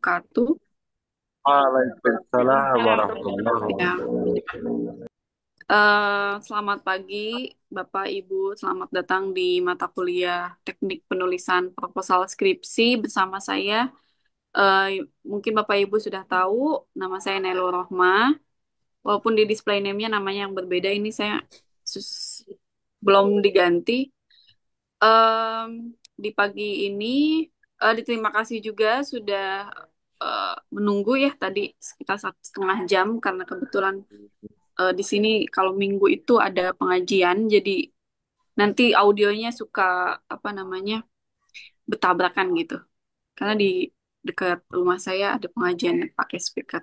wabarakatuh. Waalaikumsalam warahmatullahi Ya, wabarakatuh. selamat pagi, Bapak Ibu. Selamat datang di mata kuliah Teknik Penulisan Proposal Skripsi bersama saya. Eh, Mungkin Bapak Ibu sudah tahu, nama saya Nailul Rohma. Walaupun di display name-nya namanya yang berbeda, ini saya sus- belum diganti. Em, di pagi ini, diterima kasih juga sudah menunggu ya tadi sekitar 1,5 jam karena kebetulan di sini kalau minggu itu ada pengajian, jadi nanti audionya suka apa namanya bertabrakan gitu. Karena di dekat rumah saya ada pengajian pakai speaker.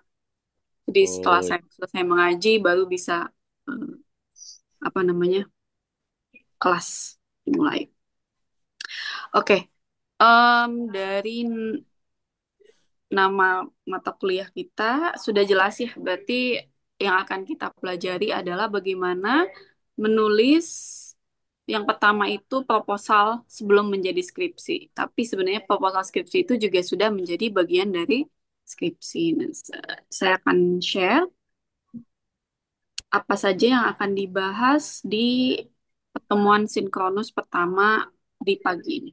Jadi setelah Oh, saya selesai mengaji baru bisa eh, apa namanya kelas dimulai. Oke, dari nama mata kuliah kita sudah jelas ya. Berarti yang akan kita pelajari adalah bagaimana menulis yang pertama itu proposal sebelum menjadi skripsi. Tapi sebenarnya proposal skripsi itu juga sudah menjadi bagian dari skripsi. Nah, saya akan share apa saja yang akan dibahas di pertemuan sinkronus pertama di pagi ini.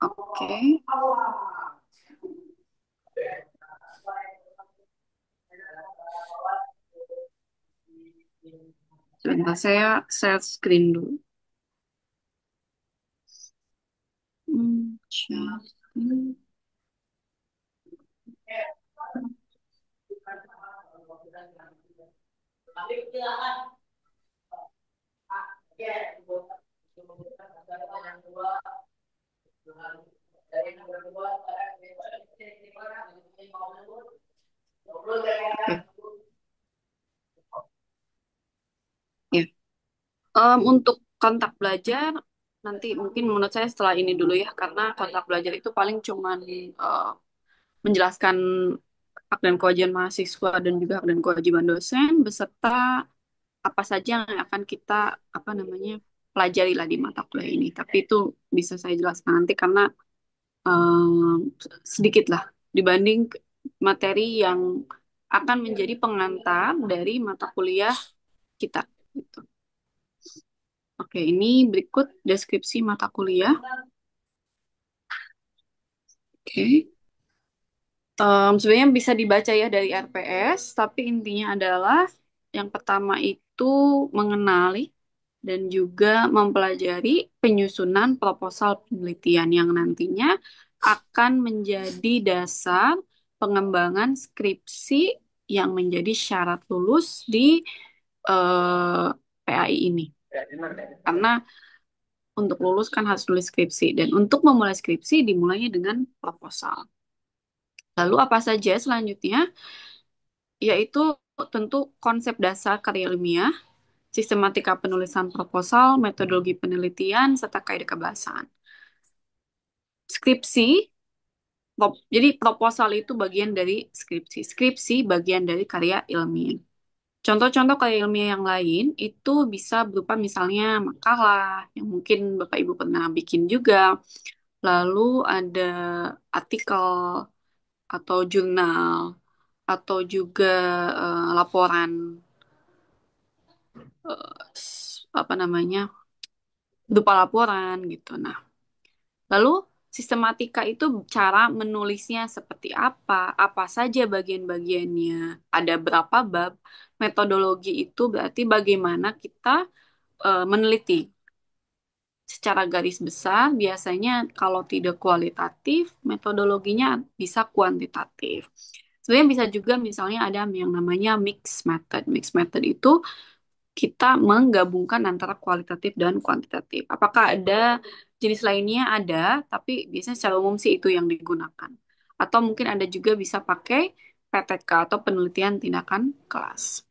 Oke, sebentar saya share screen dulu. Share screen. Oke. Ya. Untuk kontak belajar, nanti mungkin menurut saya setelah ini dulu ya, karena kontak belajar itu paling cuman menjelaskan hak dan kewajiban mahasiswa dan juga hak dan kewajiban dosen, beserta apa saja yang akan kita, apa namanya, pelajari lah di mata kuliah ini. Tapi itu bisa saya jelaskan nanti karena sedikit lah dibanding materi yang akan menjadi pengantar dari mata kuliah kita. Gitu. Oke, ini berikut deskripsi mata kuliah. Oke. Sebenarnya bisa dibaca ya dari RPS, tapi intinya adalah yang pertama itu mengenali dan juga mempelajari penyusunan proposal penelitian yang nantinya akan menjadi dasar pengembangan skripsi yang menjadi syarat lulus di PAI ini. Karena untuk lulus kan harus tulis skripsi dan untuk memulai skripsi dimulainya dengan proposal. Lalu apa saja selanjutnya? Yaitu tentu konsep dasar karya ilmiah, sistematika penulisan proposal, metodologi penelitian, serta kaidah kebahasaan. Skripsi, jadi proposal itu bagian dari skripsi. Skripsi bagian dari karya ilmiah. Contoh-contoh karya ilmiah yang lain itu bisa berupa misalnya makalah yang mungkin Bapak Ibu pernah bikin juga. Lalu ada artikel atau jurnal atau juga laporan apa namanya berupa laporan gitu. Nah, lalu sistematika itu cara menulisnya seperti apa saja bagian-bagiannya, ada berapa bab. Metodologi itu berarti bagaimana kita meneliti secara garis besar. Biasanya kalau tidak kualitatif, metodologinya bisa kuantitatif. Sebenarnya bisa juga misalnya ada yang namanya mixed method. Mixed method itu kita menggabungkan antara kualitatif dan kuantitatif. Apakah ada jenis lainnya? Ada, tapi biasanya secara umum sih itu yang digunakan. Atau mungkin ada juga bisa pakai PTK atau penelitian tindakan kelas.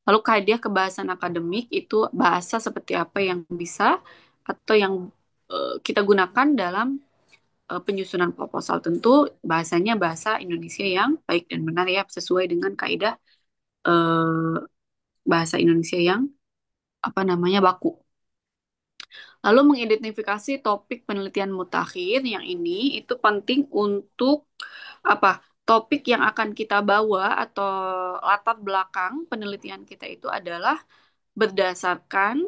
Lalu kaidah kebahasan akademik itu bahasa seperti apa yang bisa atau yang kita gunakan dalam penyusunan proposal. Tentu bahasanya bahasa Indonesia yang baik dan benar ya sesuai dengan kaidah bahasa Indonesia yang apa namanya baku. Lalu mengidentifikasi topik penelitian mutakhir yang ini itu penting untuk apa? Topik yang akan kita bawa atau latar belakang penelitian kita itu adalah berdasarkan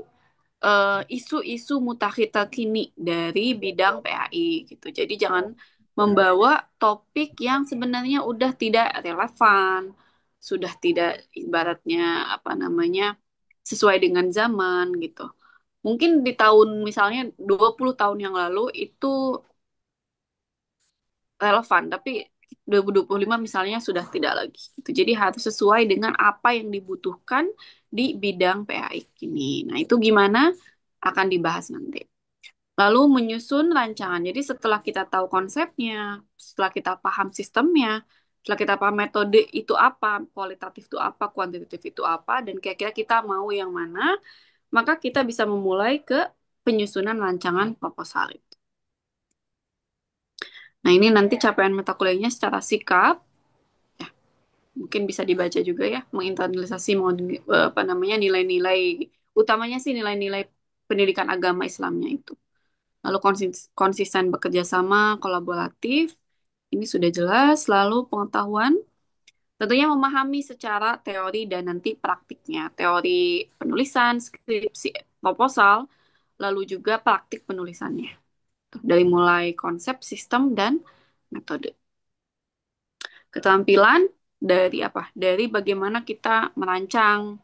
isu-isu mutakhir terkini dari bidang PAI gitu. Jadi jangan membawa topik yang sebenarnya udah tidak relevan, sudah tidak ibaratnya apa namanya sesuai dengan zaman gitu. Mungkin di tahun misalnya 20 tahun yang lalu itu relevan, tapi 2025 misalnya sudah tidak lagi gitu. Jadi harus sesuai dengan apa yang dibutuhkan di bidang PAI ini. Nah, itu gimana akan dibahas nanti. Lalu menyusun rancangan. Jadi setelah kita tahu konsepnya, setelah kita paham sistemnya, setelah kita paham metode itu apa, kualitatif itu apa, kuantitatif itu apa, dan kira-kira kita mau yang mana, maka kita bisa memulai ke penyusunan rancangan proposal itu. Nah, ini nanti capaian mata kuliahnya secara sikap, ya, mungkin bisa dibaca juga ya, menginternalisasi apa namanya nilai-nilai, utamanya sih nilai-nilai pendidikan agama Islamnya itu. Lalu konsisten bekerja sama, kolaboratif, ini sudah jelas. Lalu pengetahuan, tentunya memahami secara teori dan nanti praktiknya. Teori penulisan, skripsi, proposal, lalu juga praktik penulisannya. Dari mulai konsep, sistem, dan metode. Keterampilan dari apa? Dari bagaimana kita merancang,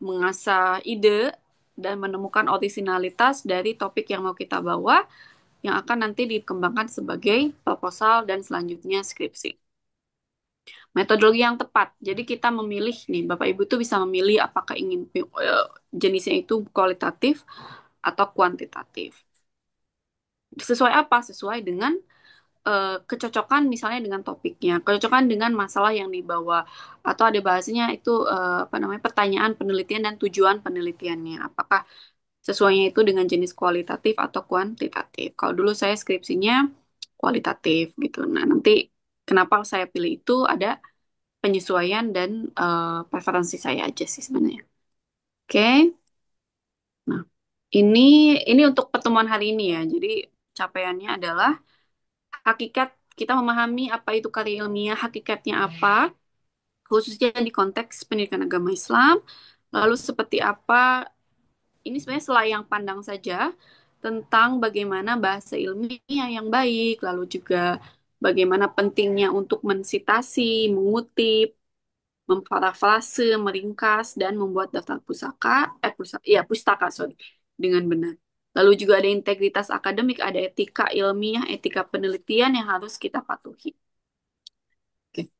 mengasah ide, dan menemukan orisinalitas dari topik yang mau kita bawa yang akan nanti dikembangkan sebagai proposal dan selanjutnya skripsi. Metodologi yang tepat. Jadi kita memilih nih, Bapak Ibu tuh bisa memilih apakah ingin jenisnya itu kualitatif atau kuantitatif. Sesuai apa? Sesuai dengan kecocokan misalnya dengan topiknya, kecocokan dengan masalah yang dibawa, atau ada bahasanya itu apa namanya pertanyaan penelitian dan tujuan penelitiannya. Apakah sesuainya itu dengan jenis kualitatif atau kuantitatif. Kalau dulu saya skripsinya kualitatif gitu. Nah, nanti kenapa saya pilih itu ada penyesuaian dan preferensi saya aja sih sebenarnya. Oke. Nah, ini ini untuk pertemuan hari ini ya. Jadi capaiannya adalah hakikat kita memahami apa itu karya ilmiah, hakikatnya apa, khususnya di konteks pendidikan agama Islam. Lalu seperti apa ini sebenarnya selayang pandang saja tentang bagaimana bahasa ilmiah yang baik, lalu juga bagaimana pentingnya untuk mensitasi, mengutip, memparafrase, meringkas, dan membuat daftar pustaka, sorry, dengan benar. Lalu juga ada integritas akademik, ada etika ilmiah, etika penelitian yang harus kita patuhi. Oke.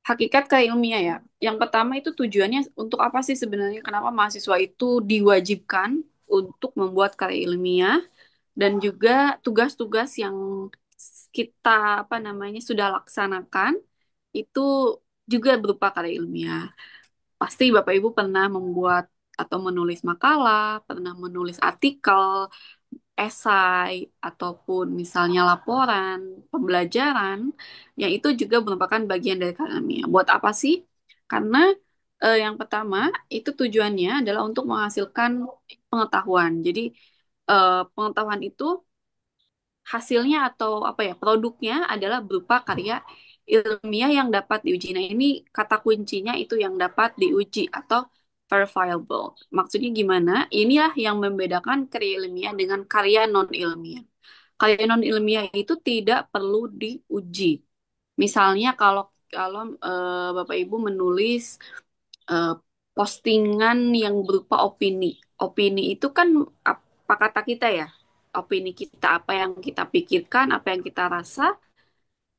Hakikat keilmiah ya. Yang pertama itu tujuannya untuk apa sih sebenarnya? Kenapa mahasiswa itu diwajibkan untuk membuat karya ilmiah dan juga tugas-tugas yang kita apa namanya sudah laksanakan itu juga berupa karya ilmiah. Pasti Bapak Ibu pernah membuat atau menulis makalah, pernah menulis artikel, esai, ataupun misalnya laporan, pembelajaran, yang itu juga merupakan bagian dari akademia. Buat apa sih? Karena yang pertama, itu tujuannya adalah untuk menghasilkan pengetahuan. Jadi, pengetahuan itu hasilnya atau apa ya, produknya adalah berupa karya ilmiah yang dapat diuji. Nah, ini kata kuncinya itu yang dapat diuji atau verifiable. Maksudnya gimana? Inilah yang membedakan karya ilmiah dengan karya non-ilmiah. Karya non-ilmiah itu tidak perlu diuji. Misalnya kalau kalau Bapak Ibu menulis eh, postingan yang berupa opini. Opini itu kan apa kata kita ya? Opini kita, apa yang kita pikirkan, apa yang kita rasa,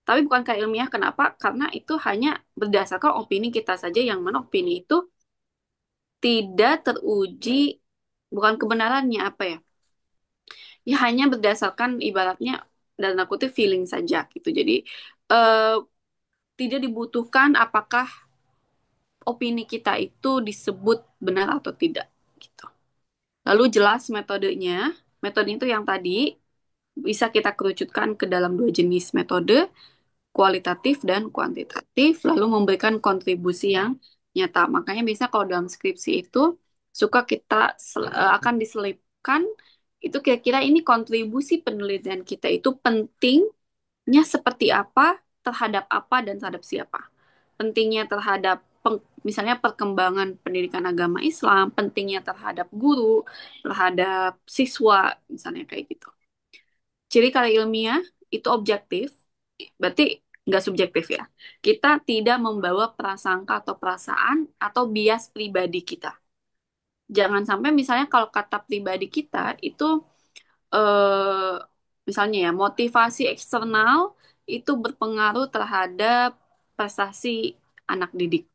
tapi bukan kayak ilmiah. Kenapa? Karena itu hanya berdasarkan opini kita saja, yang mana opini itu tidak teruji, bukan kebenarannya apa ya? Ya hanya berdasarkan ibaratnya dan aku tuh feeling saja gitu. Jadi eh, tidak dibutuhkan apakah opini kita itu disebut benar atau tidak gitu. Lalu jelas metodenya. Metode itu yang tadi bisa kita kerucutkan ke dalam dua jenis metode, kualitatif dan kuantitatif, lalu memberikan kontribusi yang nyata. Makanya biasanya kalau dalam skripsi itu suka kita akan diselipkan Itu kira-kira ini kontribusi penelitian kita itu pentingnya seperti apa, terhadap apa, dan terhadap siapa. Pentingnya terhadap misalnya perkembangan pendidikan agama Islam, pentingnya terhadap guru, terhadap siswa, misalnya kayak gitu. Ciri karya ilmiah itu objektif, berarti nggak subjektif ya. Kita tidak membawa prasangka atau perasaan atau bias pribadi kita. Jangan sampai misalnya kalau kata pribadi kita itu eh, misalnya ya motivasi eksternal itu berpengaruh terhadap prestasi anak didik.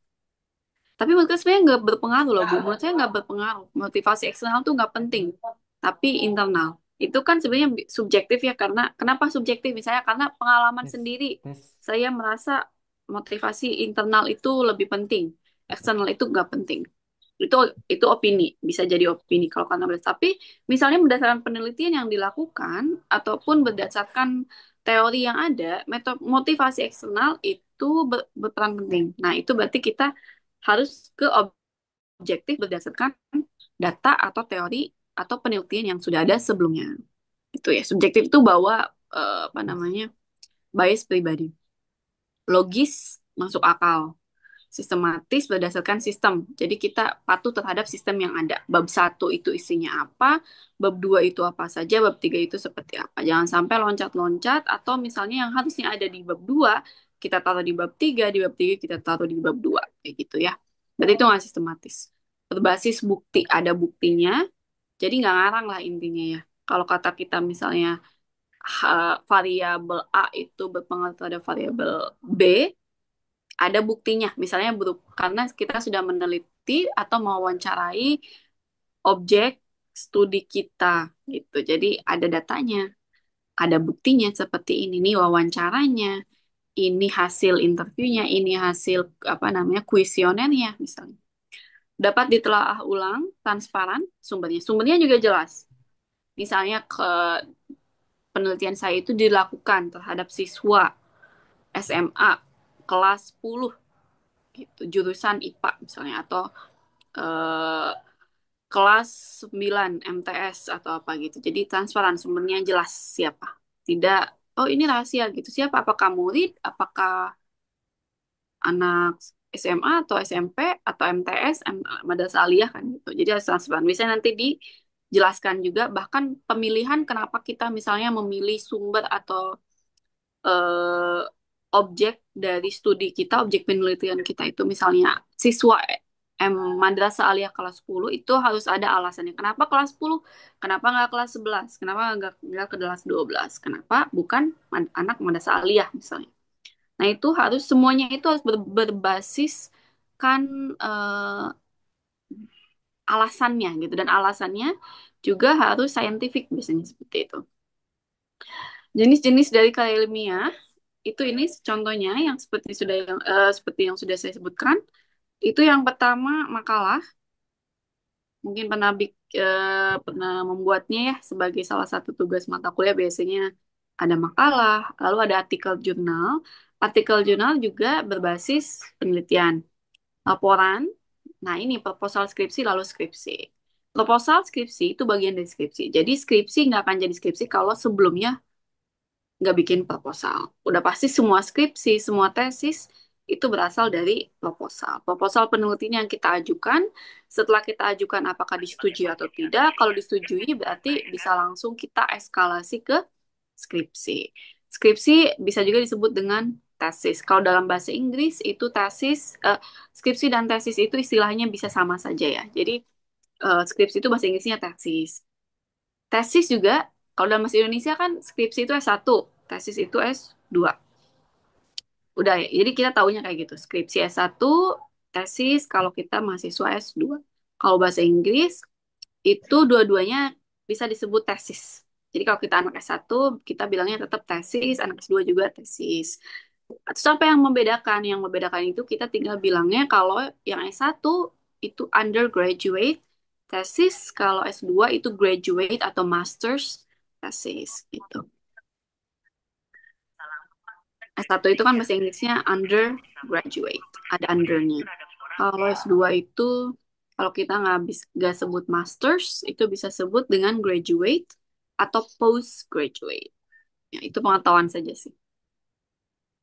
Tapi menurut saya sebenarnya nggak berpengaruh loh, Bu. Menurut saya nggak berpengaruh. Motivasi eksternal tuh nggak penting. Tapi internal. Itu kan sebenarnya subjektif ya, karena kenapa subjektif? Misalnya karena pengalaman Tes, sendiri. tes. Saya merasa motivasi internal itu lebih penting. Eksternal itu nggak penting. Itu itu opini, bisa jadi opini kalau karena tapi misalnya berdasarkan penelitian yang dilakukan ataupun berdasarkan teori yang ada, motivasi eksternal itu berperan penting. Nah, itu berarti kita harus ke objektif berdasarkan data atau teori atau penelitian yang sudah ada sebelumnya. Itu ya, subjektif itu bawa apa namanya? Bias pribadi. Logis masuk akal, sistematis berdasarkan sistem. Jadi kita patuh terhadap sistem yang ada. Bab satu itu isinya apa, bab 2 itu apa saja, bab 3 itu seperti apa. Jangan sampai loncat-loncat atau misalnya yang harusnya ada di bab 2 kita taruh di bab 3, di bab 3 kita taruh di bab 2 kayak gitu ya. Berarti itu nggak sistematis. Berbasis bukti, ada buktinya, jadi nggak ngarang lah intinya ya. Kalau kata kita misalnya variabel A itu berpengaruh terhadap variabel B, ada buktinya. Misalnya karena kita sudah meneliti atau mewawancarai objek studi kita gitu. Jadi ada datanya, ada buktinya seperti ini nih wawancaranya, ini hasil interviewnya, ini hasil apa namanya kuesionernya misalnya. Dapat ditelaah ulang, transparan sumbernya. Sumbernya juga jelas. Misalnya penelitian saya itu dilakukan terhadap siswa SMA kelas 10 gitu, jurusan IPA misalnya atau eh, kelas 9 MTS atau apa gitu. Jadi transparan sumbernya jelas siapa. Tidak, oh ini rahasia gitu. Siapa? Apakah murid? Apakah anak SMA atau SMP atau MTS, Madrasah Aliyah kan gitu. Jadi harus transparan. Bisa nanti dijelaskan juga bahkan pemilihan kenapa kita misalnya memilih sumber atau eh, objek dari studi kita, objek penelitian kita itu misalnya siswa Madrasah Aliyah kelas 10 itu harus ada alasannya. Kenapa kelas 10? Kenapa nggak kelas 11? Kenapa nggak ke kelas 12? Kenapa bukan anak Madrasah Aliyah misalnya? Nah, itu harus semuanya itu harus berbasiskan alasannya gitu dan alasannya juga harus saintifik biasanya seperti itu. Jenis-jenis dari karya ilmiah itu ini contohnya yang seperti yang sudah saya sebutkan. Itu yang pertama makalah, mungkin pernah membuatnya ya sebagai salah satu tugas mata kuliah biasanya ada makalah, lalu ada artikel jurnal. Artikel jurnal juga berbasis penelitian. Laporan, nah ini proposal skripsi lalu skripsi. Proposal skripsi itu bagian dari skripsi. Jadi skripsi nggak akan jadi skripsi kalau sebelumnya nggak bikin proposal. Udah pasti semua skripsi, semua tesis itu berasal dari proposal. Proposal penelitian yang kita ajukan, setelah kita ajukan apakah disetujui atau tidak, kalau disetujui berarti bisa langsung kita eskalasi ke skripsi. Skripsi bisa juga disebut dengan tesis. Kalau dalam bahasa Inggris itu skripsi dan tesis itu istilahnya bisa sama saja ya. Jadi skripsi itu bahasa Inggrisnya tesis. Tesis juga, kalau dalam bahasa Indonesia kan skripsi itu S1, tesis itu S2. Udah ya, jadi kita taunya kayak gitu. Skripsi S1, tesis kalau kita mahasiswa S2. Kalau bahasa Inggris, itu dua-duanya bisa disebut tesis. Jadi kalau kita anak S1, kita bilangnya tetap tesis, anak S2 juga tesis. Terus apa yang membedakan? Yang membedakan itu kita tinggal bilangnya kalau yang S1 itu undergraduate tesis, kalau S2 itu graduate atau master's tesis gitu. S1 itu kan bahasa Inggrisnya undergraduate, ada undernya. Kalau S2 itu kalau kita nggak sebut masters, itu bisa sebut dengan graduate atau postgraduate. Ya, itu pengetahuan saja sih.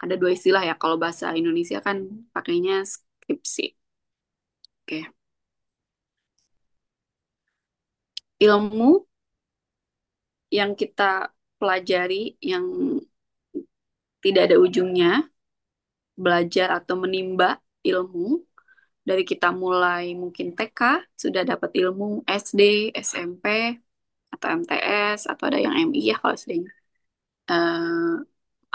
Ada dua istilah ya, kalau bahasa Indonesia kan pakainya skripsi. Oke. Ilmu yang kita pelajari yang tidak ada ujungnya, belajar atau menimba ilmu dari kita mulai mungkin TK sudah dapat ilmu, SD, SMP atau MTS atau ada yang MI ya kalau sedang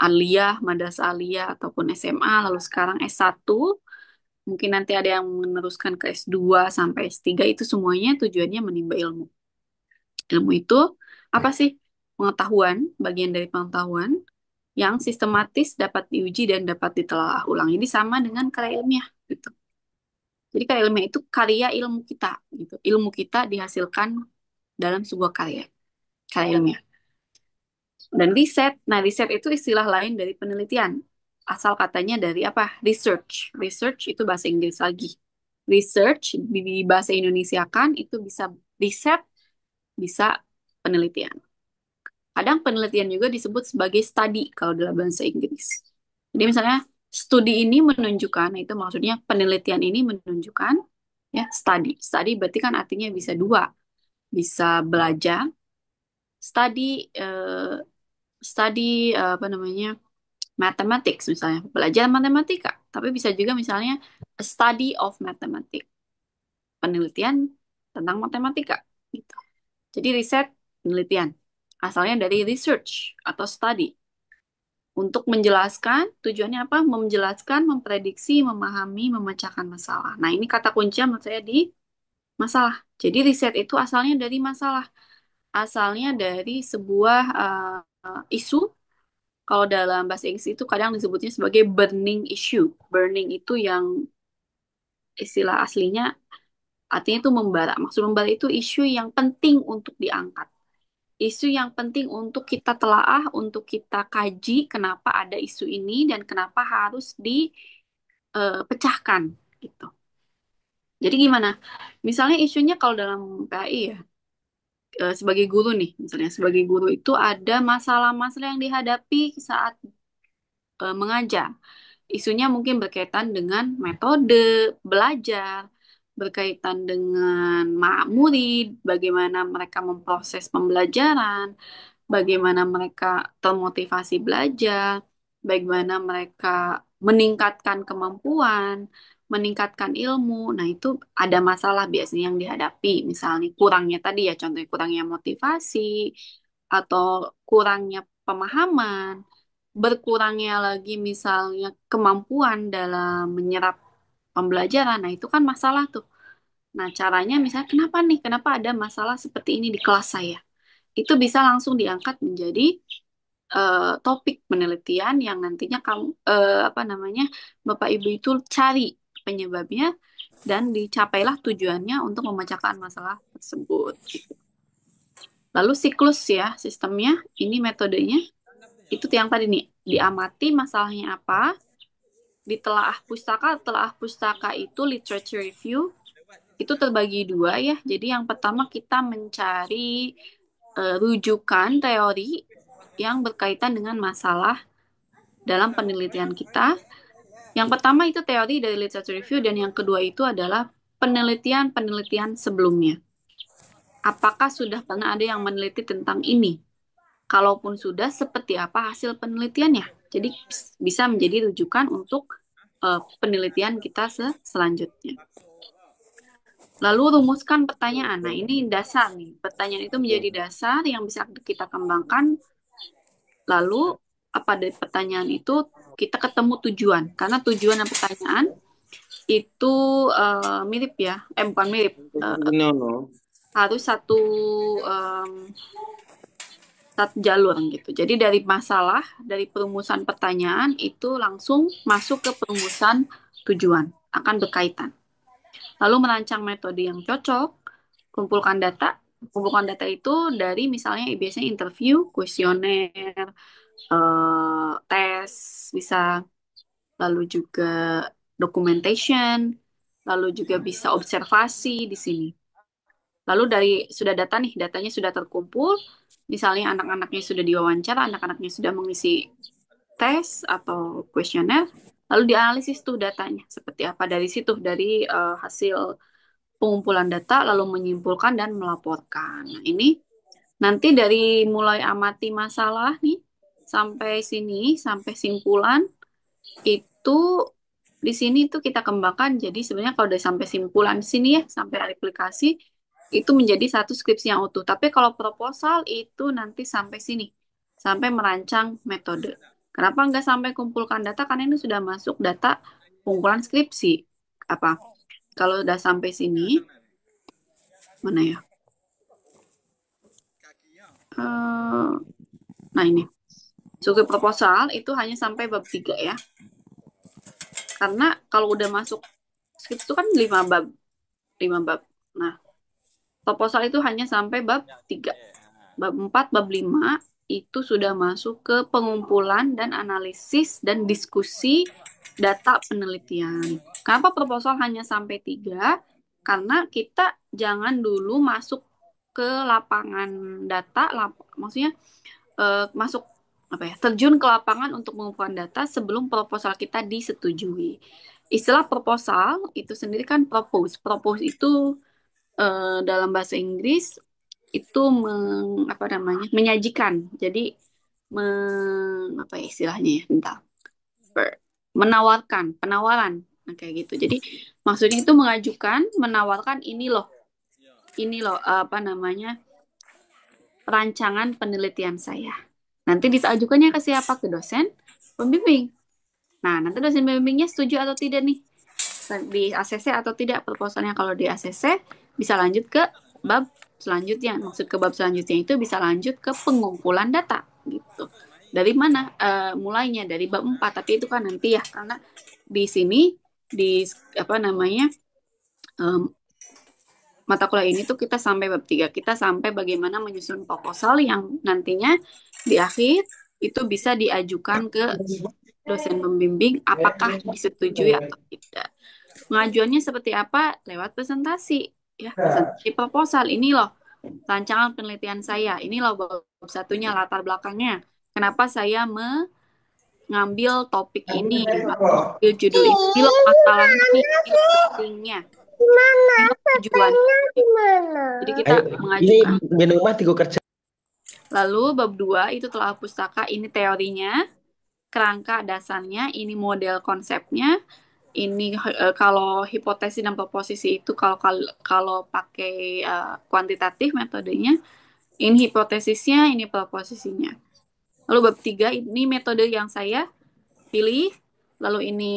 aliyah, madrasah aliyah ataupun SMA lalu sekarang S1 mungkin nanti ada yang meneruskan ke S2 sampai S3 itu semuanya tujuannya menimba ilmu. Ilmu itu apa sih? Pengetahuan, bagian dari pengetahuan yang sistematis dapat diuji dan dapat ditelaah ulang. Jadi sama dengan karya ilmiah gitu. Jadi karya ilmiah itu karya ilmu kita gitu. Ilmu kita dihasilkan dalam sebuah karya ilmiah. Dan riset, nah riset itu istilah lain dari penelitian. Asal katanya dari apa? Research. Research itu bahasa Inggris lagi. Research di bahasa Indonesia kan itu bisa riset, bisa penelitian. Kadang penelitian juga disebut sebagai study kalau dalam bahasa Inggris. Jadi misalnya studi ini menunjukkan, nah itu maksudnya penelitian ini menunjukkan ya study. Study berarti kan artinya bisa dua, bisa belajar, study study apa namanya mathematics misalnya, belajar matematika. Tapi bisa juga misalnya a study of mathematics, penelitian tentang matematika. Gitu. Jadi riset, penelitian. Asalnya dari research atau study. Untuk menjelaskan, tujuannya apa? Menjelaskan, memprediksi, memahami, memecahkan masalah. Nah, ini kata kunci menurut saya di masalah. Jadi riset itu asalnya dari masalah. Asalnya dari sebuah isu. Kalau dalam bahasa Inggris itu kadang disebutnya sebagai burning issue. Burning itu yang istilah aslinya artinya itu membara. Maksud membara itu isu yang penting untuk diangkat. Isu yang penting untuk kita telaah, untuk kita kaji kenapa ada isu ini dan kenapa harus dipecahkan gitu. Jadi gimana? Misalnya isunya kalau dalam PAI ya, sebagai guru nih, misalnya sebagai guru itu ada masalah-masalah yang dihadapi saat mengajar. Isunya mungkin berkaitan dengan metode belajar, berkaitan dengan murid, bagaimana mereka memproses pembelajaran, bagaimana mereka termotivasi belajar, bagaimana mereka meningkatkan kemampuan, meningkatkan ilmu. Nah, itu ada masalah biasanya yang dihadapi. Misalnya kurangnya tadi ya, contohnya kurangnya motivasi atau kurangnya pemahaman, berkurangnya lagi misalnya kemampuan dalam menyerap pembelajaran. Nah, itu kan masalah tuh. Nah, caranya misalnya kenapa nih? Kenapa ada masalah seperti ini di kelas saya? Itu bisa langsung diangkat menjadi topik penelitian yang nantinya kamu apa namanya Bapak Ibu itu cari penyebabnya dan dicapailah tujuannya untuk memecahkan masalah tersebut. Lalu siklus ya sistemnya, ini metodenya itu yang tadi nih diamati masalahnya apa, ditelaah pustaka itu literature review itu terbagi dua ya. Jadi yang pertama kita mencari rujukan teori yang berkaitan dengan masalah dalam penelitian kita. Yang pertama itu teori dari literature review dan yang kedua itu adalah penelitian-penelitian sebelumnya. Apakah sudah pernah ada yang meneliti tentang ini? Kalaupun sudah, seperti apa hasil penelitiannya? Jadi bisa menjadi rujukan untuk penelitian kita selanjutnya. Lalu rumuskan pertanyaan. Nah, ini dasar nih. Pertanyaan itu menjadi dasar yang bisa kita kembangkan. Lalu apa dari pertanyaan itu kita ketemu tujuan. Karena tujuan dan pertanyaan itu mirip ya. Bukan mirip. No, no. Harus satu jalur gitu. Jadi dari masalah, dari perumusan pertanyaan itu langsung masuk ke perumusan tujuan. Akan berkaitan. Lalu merancang metode yang cocok, kumpulkan data. Kumpulkan data itu dari misalnya biasanya interview, kuesioner, tes, bisa lalu juga documentation, lalu juga bisa observasi di sini. Lalu dari sudah data nih, datanya sudah terkumpul. Misalnya anak-anaknya sudah diwawancara, anak-anaknya sudah mengisi tes atau kuesioner, lalu dianalisis tuh datanya seperti apa dari situ, dari hasil pengumpulan data, lalu menyimpulkan dan melaporkan. Nah, ini nanti dari mulai amati masalah nih sampai sini, sampai simpulan itu di sini tuh kita kembangkan. Jadi sebenarnya kalau udah sampai simpulan di sini ya, sampai aplikasi itu menjadi satu skripsi yang utuh. Tapi kalau proposal itu nanti sampai sini, sampai merancang metode. Kenapa nggak sampai kumpulkan data? Karena ini sudah masuk data pengumpulan skripsi. Apa? Kalau udah sampai sini, mana ya? Eh, nah ini, suku proposal itu hanya sampai bab 3 ya. Karena kalau udah masuk skripsi itu kan 5 bab. 5 bab. Nah, proposal itu hanya sampai bab 3. Bab 4, bab 5 itu sudah masuk ke pengumpulan dan analisis dan diskusi data penelitian. Kenapa proposal hanya sampai 3? Karena kita jangan dulu masuk ke lapangan data, maksudnya masuk apa ya, terjun ke lapangan untuk mengumpulkan data sebelum proposal kita disetujui. Istilah proposal itu sendiri kan propose. Propose itu dalam bahasa Inggris itu apa namanya, menyajikan. Jadi apa ya istilahnya ya, bentar. Menawarkan, penawaran. Nah, kayak gitu. Jadi maksudnya itu mengajukan, menawarkan ini loh apa namanya, rancangan penelitian saya. Nanti diajukannya ke siapa? Ke dosen pembimbing. Nah, nanti dosen pembimbingnya setuju atau tidak nih? Di ACC atau tidak proposalnya. Kalau di ACC bisa lanjut ke bab selanjutnya. Maksud ke bab selanjutnya itu bisa lanjut ke pengumpulan data gitu. Dari mana mulainya? Dari bab 4, tapi itu kan nanti ya, karena di sini di apa namanya, em, mata kuliah ini tuh kita sampai bab 3. Kita sampai bagaimana menyusun proposal yang nantinya di akhir itu bisa diajukan ke dosen pembimbing apakah disetujui atau tidak. Pengajuannya seperti apa? Lewat presentasi. Ya, presentasi proposal. Ini loh rancangan penelitian saya. Ini loh bab satunya, latar belakangnya. Kenapa saya mengambil topik ini, mengambil judul ini. Ini loh masalahnya, ini loh pentingnya, Gimana? ini loh tujuan. Katanya gimana? Jadi kita Ayo, ini mengajukan. minuman tiga kerja. Lalu bab 2 itu telah pustaka, ini teorinya, kerangka dasarnya, ini model konsepnya, ini kalau hipotesis dan proposisi itu kalau kalau, kalau pakai kuantitatif metodenya, ini hipotesisnya, ini proposisinya. Lalu bab 3 ini metode yang saya pilih, lalu ini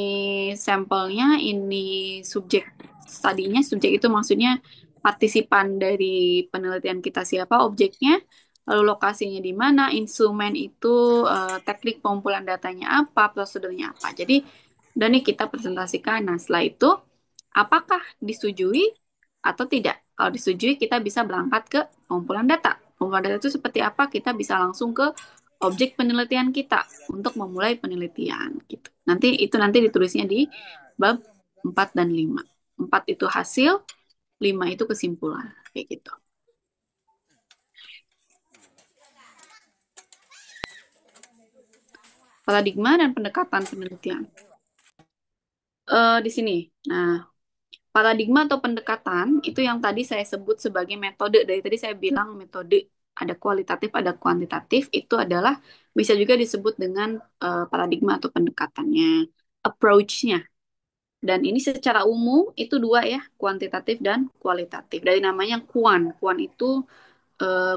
sampelnya, ini subjek studinya, subjek itu maksudnya partisipan dari penelitian kita siapa, objeknya, lalu lokasinya di mana, instrumen itu teknik pengumpulan datanya apa, prosedurnya apa. Jadi, dan ini kita presentasikan. Nah, setelah itu, apakah disetujui atau tidak? Kalau disetujui, kita bisa berangkat ke pengumpulan data. Pengumpulan data itu seperti apa? Kita bisa langsung ke objek penelitian kita untuk memulai penelitian gitu. Nanti ditulisnya di bab 4 dan 5. 4 itu hasil, 5 itu kesimpulan kayak gitu. Paradigma dan pendekatan penelitian. Di sini. Nah, paradigma atau pendekatan itu yang tadi saya sebut sebagai metode. Dari tadi saya bilang metode ada kualitatif, ada kuantitatif. Itu adalah bisa juga disebut dengan paradigma atau pendekatannya, approach-nya. Dan ini secara umum itu dua ya, kuantitatif dan kualitatif. Dari namanya kuan. Kuan itu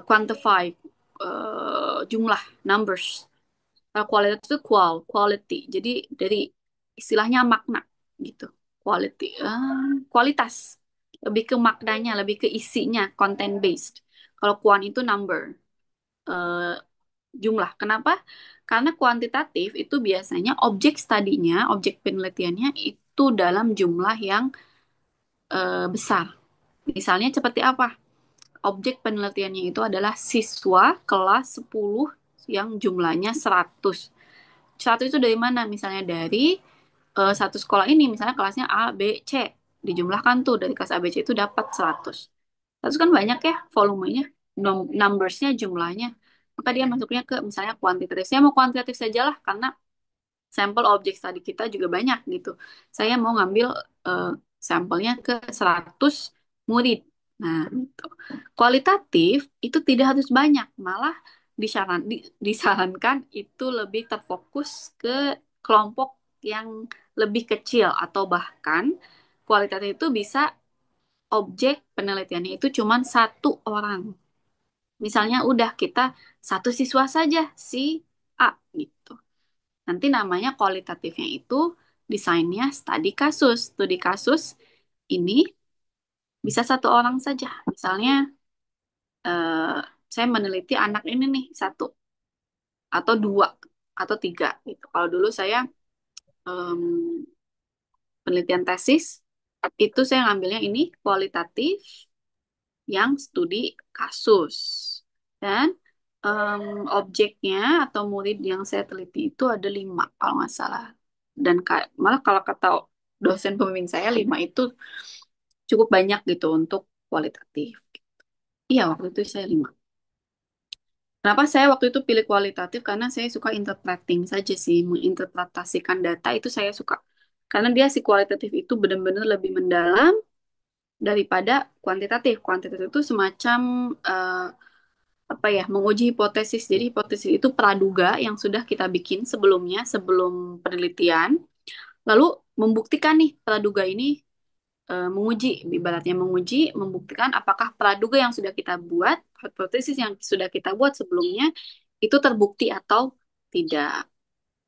quantify, jumlah, numbers. Kalau kualitatif itu quality. Jadi dari istilahnya makna gitu. Quality, kualitas. Lebih ke maknanya, lebih ke isinya, content based. Kalau kuan itu number, eh, jumlah. Kenapa? Karena kuantitatif itu biasanya objek studinya, objek penelitiannya itu dalam jumlah yang besar. Misalnya seperti apa? Objek penelitiannya itu adalah siswa kelas 10 yang jumlahnya 100. 100 itu dari mana? Misalnya dari satu sekolah ini, misalnya kelasnya A, B, C. Dijumlahkan tuh dari kelas A, B, C itu dapat 100. 100 kan banyak ya volumenya, numbersnya, jumlahnya. maka dia masuknya ke misalnya kuantitatif. Saya mau kuantitatif sajalah karena sampel objek studi kita juga banyak gitu. Saya mau ngambil eh, sampelnya ke 100 murid. Nah, gitu. Kualitatif itu tidak harus banyak, malah disarankan itu lebih terfokus ke kelompok yang lebih kecil atau bahkan kualitatif itu bisa objek penelitiannya itu cuma satu orang. Misalnya udah kita satu siswa saja si A gitu. Nanti namanya kualitatifnya itu desainnya studi kasus. Studi kasus ini bisa satu orang saja. Misalnya eh, saya meneliti anak ini nih satu atau dua atau tiga gitu. Kalau dulu saya em, penelitian tesis itu saya ngambilnya ini kualitatif yang studi kasus. Dan objeknya atau murid yang saya teliti itu ada 5 kalau nggak salah. Dan malah kalau kata dosen pembimbing saya 5 itu cukup banyak gitu untuk kualitatif. Iya waktu itu saya 5. Kenapa saya waktu itu pilih kualitatif? Karena saya suka interpreting saja sih, menginterpretasikan data itu saya suka. Karena dia si kualitatif itu benar-benar lebih mendalam daripada kuantitatif. Kuantitatif itu semacam apa ya, menguji hipotesis. Jadi hipotesis itu praduga yang sudah kita bikin sebelumnya, sebelum penelitian. Lalu membuktikan nih praduga ini menguji, ibaratnya menguji, membuktikan apakah praduga yang sudah kita buat, hipotesis yang sudah kita buat sebelumnya itu terbukti atau tidak.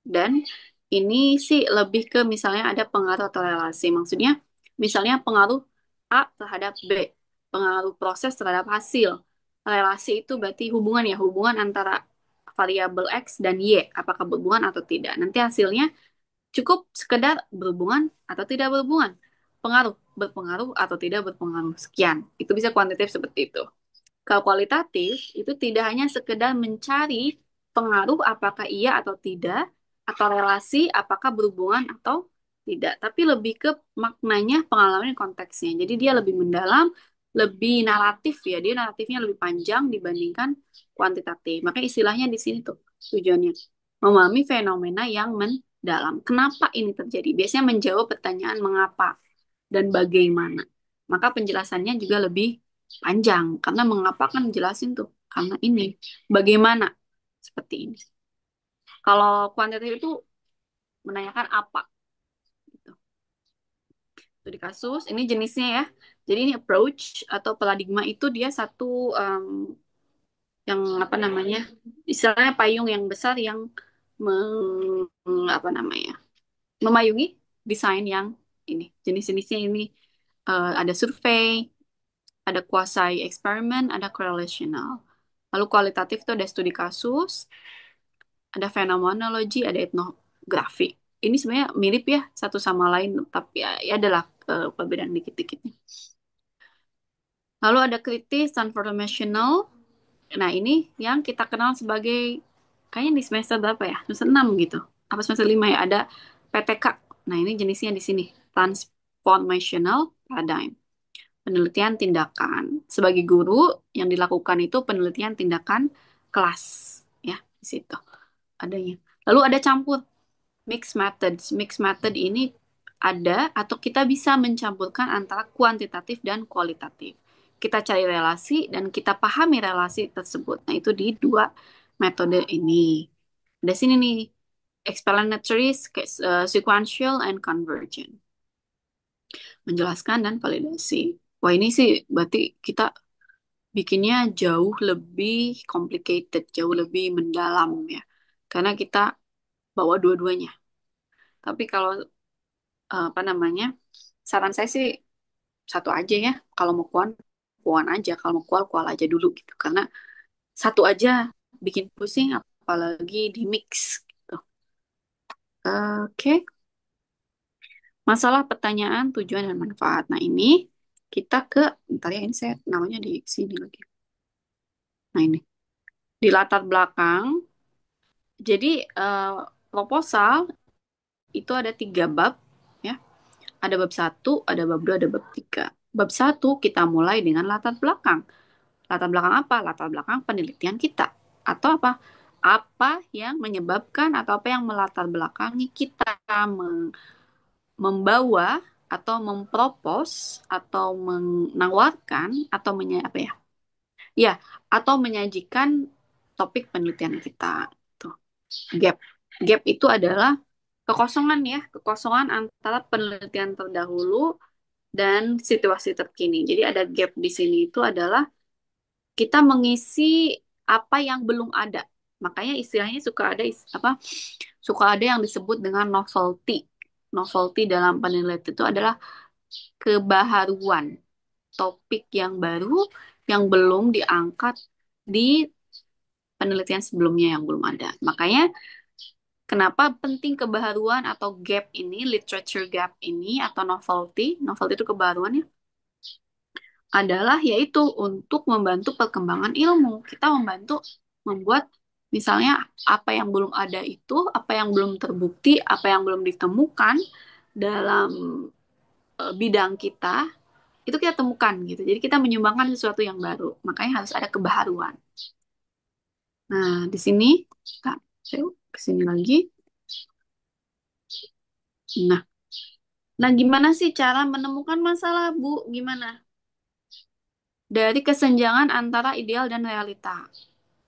Dan ini sih lebih ke misalnya ada pengaruh atau relasi. Maksudnya misalnya pengaruh A terhadap B, pengaruh proses terhadap hasil. Relasi itu berarti hubungan ya, hubungan antara variabel X dan Y, apakah berhubungan atau tidak. Nanti hasilnya cukup sekedar berhubungan atau tidak berhubungan. Pengaruh, berpengaruh atau tidak berpengaruh. Sekian. Itu bisa kuantitatif seperti itu. Kalau kualitatif itu tidak hanya sekedar mencari pengaruh apakah iya atau tidak, atau relasi apakah berhubungan atau tidak, tapi lebih ke maknanya, pengalaman, dan konteksnya. Jadi dia lebih mendalam, lebih naratif ya, dia naratifnya lebih panjang dibandingkan kuantitatif. Makanya istilahnya di sini tuh tujuannya memahami fenomena yang mendalam. Kenapa ini terjadi? Biasanya menjawab pertanyaan mengapa dan bagaimana. Maka penjelasannya juga lebih panjang karena mengapa kan jelasin tuh karena ini bagaimana seperti ini. Kalau kuantitatif itu menanyakan apa gitu. Studi kasus ini jenisnya ya. Jadi ini approach atau paradigma itu dia satu yang apa namanya istilahnya payung yang besar yang apa namanya memayungi desain yang ini jenis-jenisnya ini ada survei, ada quasi eksperimen, ada correlational. Lalu kualitatif itu ada studi kasus, ada fenomenologi, ada etnografi. Ini sebenarnya mirip ya satu sama lain, tapi ya adalah perbedaan dikit-dikit. Lalu ada kritis transformational. Nah, ini yang kita kenal sebagai kayaknya di semester berapa ya? Semester 6 gitu. Apa semester 5 ya? Ada PTK. Nah, ini jenisnya di sini. Transformational paradigm. Penelitian tindakan. Sebagai guru yang dilakukan itu penelitian tindakan kelas. Ya, di situ adanya. Lalu ada campur mixed methods. Mixed method ini ada atau kita bisa mencampurkan antara kuantitatif dan kualitatif. Kita cari relasi dan kita pahami relasi tersebut. Nah, itu di dua metode ini. Ada sini nih, explanatory, sequential, and convergent. Menjelaskan dan validasi. Wah, ini sih berarti kita bikinnya jauh lebih complicated, jauh lebih mendalam ya. Karena kita bawa dua-duanya. Tapi kalau apa namanya, saran saya sih satu aja ya. Kalau mau kuan, kuan aja. Kalau mau kual, kual aja dulu gitu. Karena satu aja bikin pusing, apalagi di mix gitu. Oke, masalah pertanyaan, tujuan, dan manfaat. Nah ini kita ke, bentar ya ini saya namanya di sini lagi. Nah ini, di latar belakang. Jadi proposal itu ada 3 bab ya. Ada bab satu, ada bab 2, ada bab 3. Bab satu kita mulai dengan latar belakang. Latar belakang apa? Latar belakang penelitian kita. atau apa? Apa yang menyebabkan atau apa yang melatar belakangi kita membawa atau mempropos atau menawarkan atau apa ya? Ya, atau menyajikan topik penelitian kita. Tuh, gap. Gap itu adalah kekosongan ya, kekosongan antara penelitian terdahulu dan situasi terkini. Jadi ada gap di sini itu adalah kita mengisi apa yang belum ada. Makanya istilahnya suka ada apa? Suka ada yang disebut dengan novelty. Novelty dalam penelitian itu adalah kebaharuan, topik yang baru yang belum diangkat di penelitian sebelumnya yang belum ada. Makanya kenapa penting kebaharuan atau gap ini, literature gap ini atau novelty, novelty itu kebaruan ya, adalah yaitu untuk membantu perkembangan ilmu. Kita membantu membuat misalnya apa yang belum ada itu, apa yang belum terbukti, apa yang belum ditemukan dalam bidang kita, itu kita temukan gitu. Jadi kita menyumbangkan sesuatu yang baru. Makanya harus ada kebaharuan. Nah, di sini, nah, saya ke sini lagi. Nah, nah gimana sih cara menemukan masalah, Bu? Gimana? Dari kesenjangan antara ideal dan realita.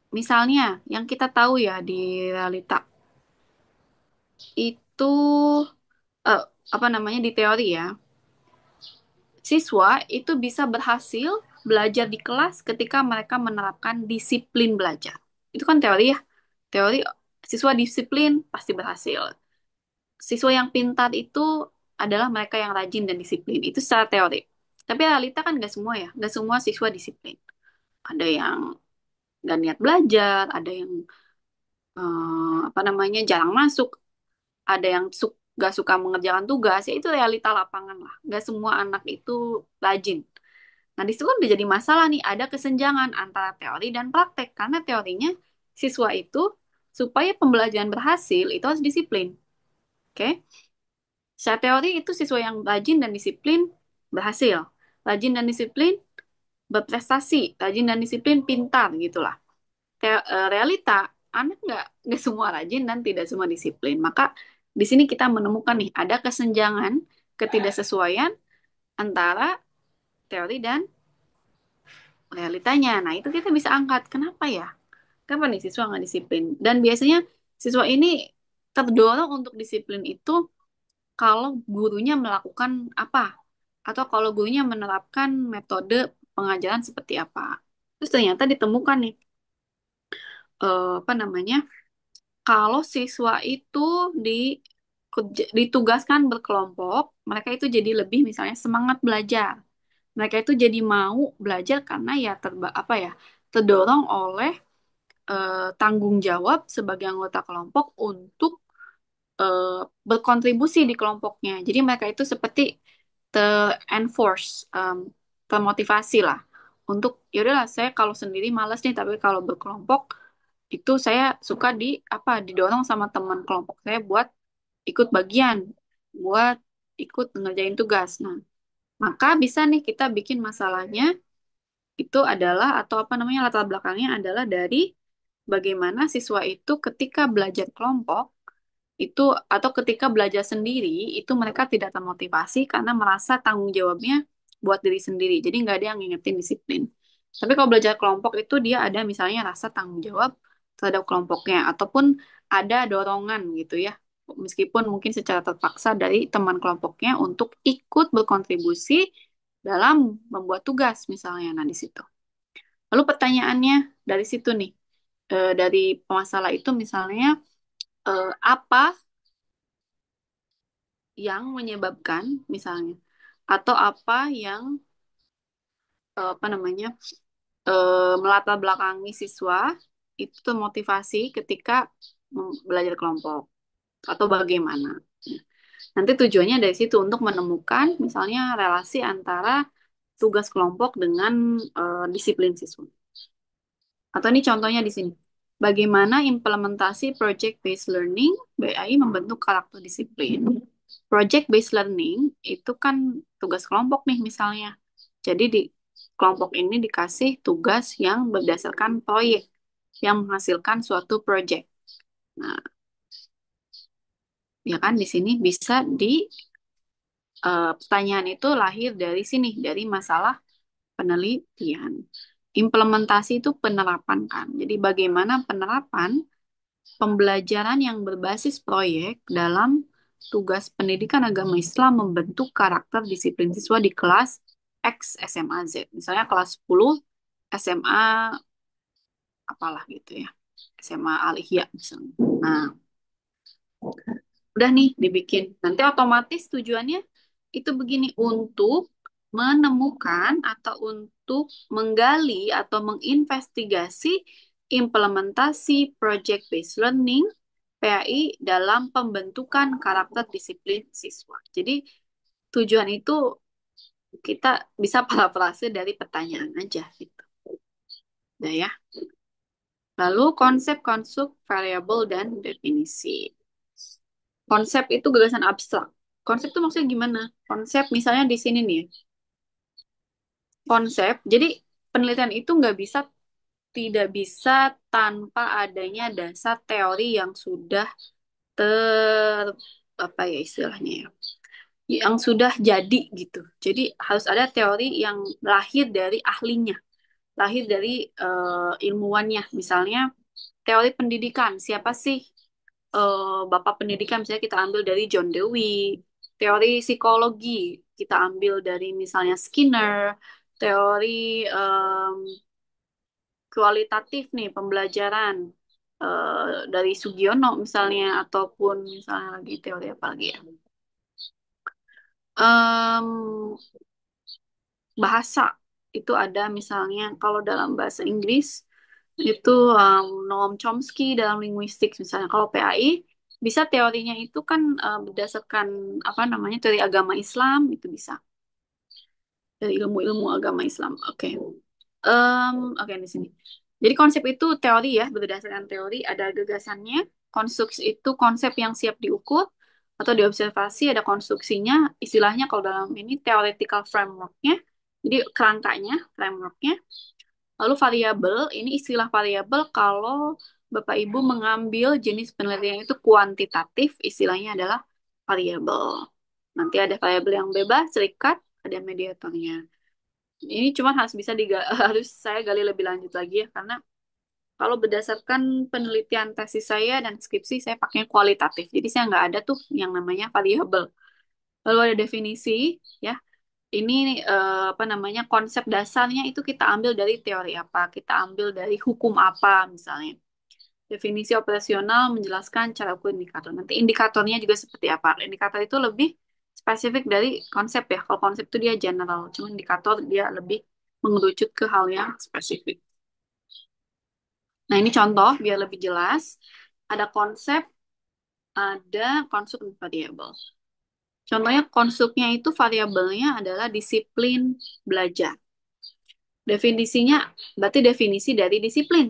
Misalnya, yang kita tahu ya di realita itu eh, apa namanya di teori ya, siswa itu bisa berhasil belajar di kelas ketika mereka menerapkan disiplin belajar. Itu kan teori ya. Teori siswa disiplin pasti berhasil. Siswa yang pintar itu adalah mereka yang rajin dan disiplin. Itu secara teori. Tapi realita kan nggak semua ya. Nggak semua siswa disiplin. Ada yang nggak niat belajar, ada yang apa namanya jarang masuk, ada yang gak suka mengerjakan tugas, ya itu realita lapangan lah. Gak semua anak itu rajin. Nah, di situ kan udah jadi masalah nih, ada kesenjangan antara teori dan praktek. Karena teorinya siswa itu supaya pembelajaran berhasil itu harus disiplin. Oke? Secara teori itu siswa yang rajin dan disiplin berhasil. Rajin dan disiplin berprestasi, rajin dan disiplin pintar gitulah. Realita anak nggak semua rajin dan tidak semua disiplin. Maka di sini kita menemukan nih ada kesenjangan, ketidaksesuaian antara teori dan realitanya. Nah, itu kita bisa angkat. Kenapa ya? Kenapa nih siswa nggak disiplin? Dan biasanya siswa ini terdorong untuk disiplin itu kalau gurunya melakukan apa? Atau kalau gurunya menerapkan metode pengajaran seperti apa. Terus ternyata ditemukan nih, apa namanya, kalau siswa itu di ditugaskan berkelompok, mereka itu jadi lebih misalnya semangat belajar. Mereka itu jadi mau belajar karena ya apa ya, terdorong oleh tanggung jawab sebagai anggota kelompok untuk eh, berkontribusi di kelompoknya. Jadi mereka itu seperti ter-enforce, termotivasi lah untuk yaudahlah saya kalau sendiri malas nih, tapi kalau berkelompok itu saya suka di apa didorong sama teman kelompok saya buat ikut bagian, buat ikut ngerjain tugas. Nah, maka bisa nih kita bikin masalahnya itu adalah atau apa namanya latar belakangnya adalah dari bagaimana siswa itu ketika belajar kelompok itu atau ketika belajar sendiri itu mereka tidak termotivasi karena merasa tanggung jawabnya buat diri sendiri. Jadi nggak ada yang ngingetin disiplin. Tapi kalau belajar kelompok itu dia ada misalnya rasa tanggung jawab terhadap kelompoknya ataupun ada dorongan gitu ya. Meskipun mungkin secara terpaksa dari teman kelompoknya untuk ikut berkontribusi dalam membuat tugas misalnya. Nah, di situ. Lalu pertanyaannya dari situ nih, dari masalah itu misalnya apa yang menyebabkan misalnya atau apa yang apa namanya melatar belakangi siswa itu termotivasi ketika belajar kelompok atau bagaimana. Nanti tujuannya dari situ untuk menemukan misalnya relasi antara tugas kelompok dengan disiplin siswa. Atau ini contohnya di sini. Bagaimana implementasi project-based learning BAI membentuk karakter disiplin. Project-based learning itu kan tugas kelompok nih misalnya. Jadi di kelompok ini dikasih tugas yang berdasarkan proyek. yang menghasilkan suatu project. Nah, ya kan di sini bisa pertanyaan itu lahir dari sini, dari masalah penelitian. Implementasi itu penerapan kan. Jadi bagaimana penerapan pembelajaran yang berbasis proyek dalam tugas pendidikan agama Islam membentuk karakter disiplin siswa di kelas X SMA Z. Misalnya kelas 10 SMA apalah gitu ya. SMA Aliyah misalnya. Nah, udah nih dibikin. Nanti otomatis tujuannya itu begini untuk menemukan atau untuk menggali atau menginvestigasi implementasi project based learning PAI dalam pembentukan karakter disiplin siswa. Jadi tujuan itu kita bisa parafrase dari pertanyaan aja gitu. Nah ya. Lalu konsep-konsep variabel dan definisi. Konsep itu gagasan abstrak. Konsep itu maksudnya gimana? Konsep misalnya di sini nih, konsep. Jadi penelitian itu nggak bisa tidak bisa tanpa adanya dasar teori yang sudah ter apa ya istilahnya ya, yang sudah jadi gitu. Jadi harus ada teori yang lahir dari ahlinya, lahir dari ilmuwannya. Misalnya teori pendidikan, siapa sih Bapak pendidikan misalnya kita ambil dari John Dewey, teori psikologi kita ambil dari misalnya Skinner, teori em, kualitatif nih pembelajaran dari Sugiono misalnya ataupun misalnya lagi teori apa lagi ya? Em, Bahasa itu ada misalnya kalau dalam bahasa Inggris itu Noam Chomsky dalam linguistik misalnya. Kalau PAI bisa teorinya itu kan berdasarkan apa namanya teori agama Islam itu bisa dari ilmu-ilmu agama Islam. Oke. Oke di sini. Jadi konsep itu teori ya, berdasarkan teori ada gagasannya. Konstruksi itu konsep yang siap diukur atau diobservasi, ada konstruksinya. Istilahnya kalau dalam ini theoretical frameworknya. Jadi kerangkanya, frameworknya. Lalu variabel, ini istilah variabel kalau Bapak Ibu mengambil jenis penelitian itu kuantitatif, istilahnya adalah variabel. Nanti ada variabel yang bebas, serikat, ada mediatornya. Ini cuma harus bisa harus saya gali lebih lanjut lagi ya karena kalau berdasarkan penelitian tesis saya dan skripsi saya pakai kualitatif. Jadi saya nggak ada tuh yang namanya variabel. Lalu ada definisi ya. Ini apa namanya konsep dasarnya itu kita ambil dari teori apa, kita ambil dari hukum apa misalnya. Definisi operasional menjelaskan cara ukur indikator. Nanti indikatornya juga seperti apa. Indikator itu lebih spesifik dari konsep ya. Kalau konsep itu dia general, cuma indikator dia lebih mengerucut ke hal yang spesifik. Nah, ini contoh biar lebih jelas. Ada konsep, ada konstruk dan variabel. Contohnya konstruknya itu variabelnya adalah disiplin belajar. Definisinya berarti definisi dari disiplin.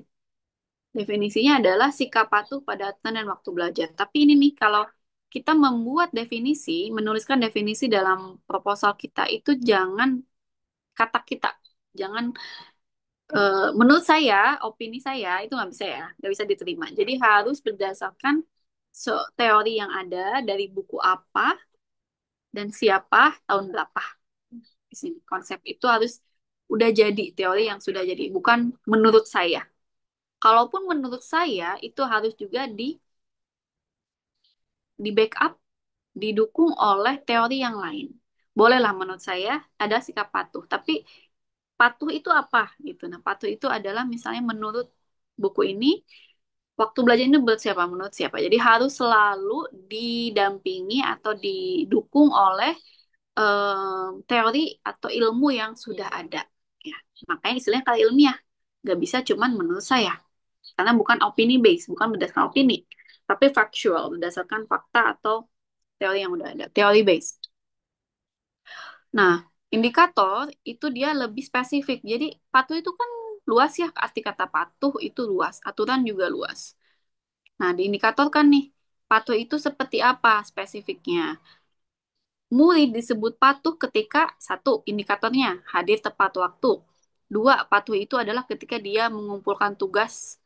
Definisinya adalah sikap patuh pada aturan dan waktu belajar. Tapi ini nih, kalau kita membuat definisi, menuliskan definisi dalam proposal kita itu jangan kata kita, jangan menurut saya, opini saya itu nggak bisa ya, nggak bisa diterima. Jadi harus berdasarkan teori yang ada dari buku apa dan siapa tahun berapa. Di sini konsep itu harus udah jadi teori yang sudah jadi, bukan menurut saya. Kalaupun menurut saya itu harus juga di backup, didukung oleh teori yang lain. Bolehlah menurut saya ada sikap patuh, tapi patuh itu apa gitu. Nah, patuh itu adalah misalnya menurut buku ini waktu belajar ini menurut siapa? Menurut siapa? Jadi harus selalu didampingi atau didukung oleh teori atau ilmu yang sudah ada. Ya, makanya istilahnya kalau ilmiah nggak bisa cuman menurut saya karena bukan opini base, bukan berdasarkan opini, tapi factual berdasarkan fakta atau teori yang udah ada, teori base. Nah, indikator itu dia lebih spesifik. Jadi patuh itu kan luas ya, arti kata patuh itu luas, aturan juga luas. Nah, di indikator kan nih, patuh itu seperti apa spesifiknya? Murid disebut patuh ketika satu, indikatornya hadir tepat waktu. Dua, patuh itu adalah ketika dia mengumpulkan tugas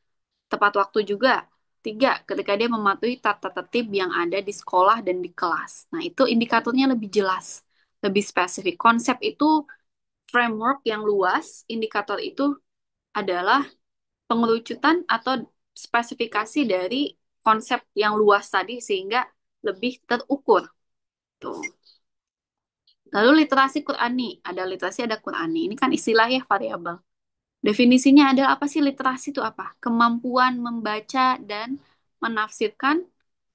Tepat waktu juga. Tiga, ketika dia mematuhi tata tertib yang ada di sekolah dan di kelas. Nah, itu indikatornya lebih jelas, lebih spesifik. Konsep itu framework yang luas, indikator itu adalah pengerucutan atau spesifikasi dari konsep yang luas tadi sehingga lebih terukur. Tuh. Lalu literasi Qurani, ada literasi ada Qurani. Ini kan istilah ya variabel. Definisinya adalah apa sih literasi itu apa? Kemampuan membaca dan menafsirkan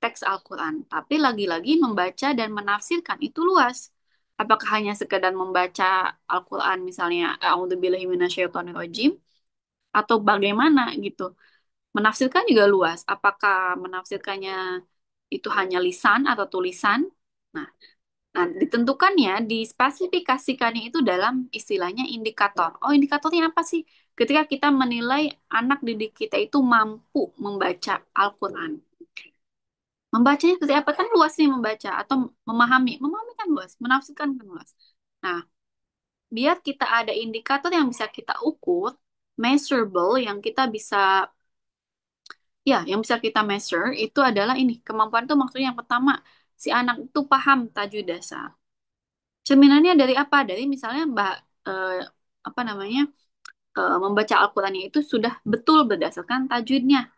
teks Al-Quran. Tapi lagi-lagi membaca dan menafsirkan itu luas. Apakah hanya sekedar membaca Al-Quran misalnya A'udzubillahi minasyaitonirrajim atau bagaimana gitu. Menafsirkan juga luas. Apakah menafsirkannya itu hanya lisan atau tulisan? Nah, Nah, ditentukannya, dispesifikasikannya itu dalam istilahnya indikator. Oh, indikatornya apa sih? Ketika kita menilai anak didik kita itu mampu membaca Al-Quran. Membacanya seperti apa? Kan luas nih membaca. Atau memahami. Memahami kan luas. Menafsirkan kan luas. Nah, biar kita ada indikator yang bisa kita ukur, measurable, yang kita bisa, ya, yang bisa kita measure, itu adalah ini. Kemampuan itu maksudnya yang pertama, si anak itu paham tajwid dasar. Cerminannya dari apa? Dari misalnya eh, apa namanya membaca Al-Qurannya itu sudah betul berdasarkan tajwidnya,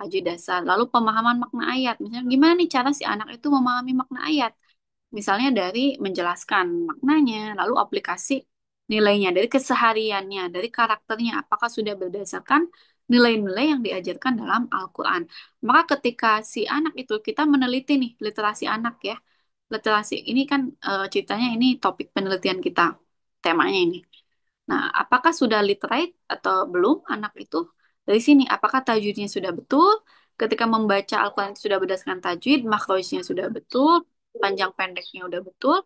tajwid dasar. Lalu pemahaman makna ayat. Misalnya gimana nih cara si anak itu memahami makna ayat? Misalnya dari menjelaskan maknanya, lalu aplikasi nilainya, dari kesehariannya, dari karakternya, apakah sudah berdasarkan nilai-nilai yang diajarkan dalam Al-Quran. Maka ketika si anak itu, kita meneliti nih, literasi anak ya. Literasi, ini kan ceritanya ini topik penelitian kita, temanya ini. Nah, apakah sudah literate atau belum anak itu? Dari sini, apakah tajwidnya sudah betul? Ketika membaca Al-Quran itu sudah berdasarkan tajwid, makhrajnya sudah betul, panjang pendeknya sudah betul.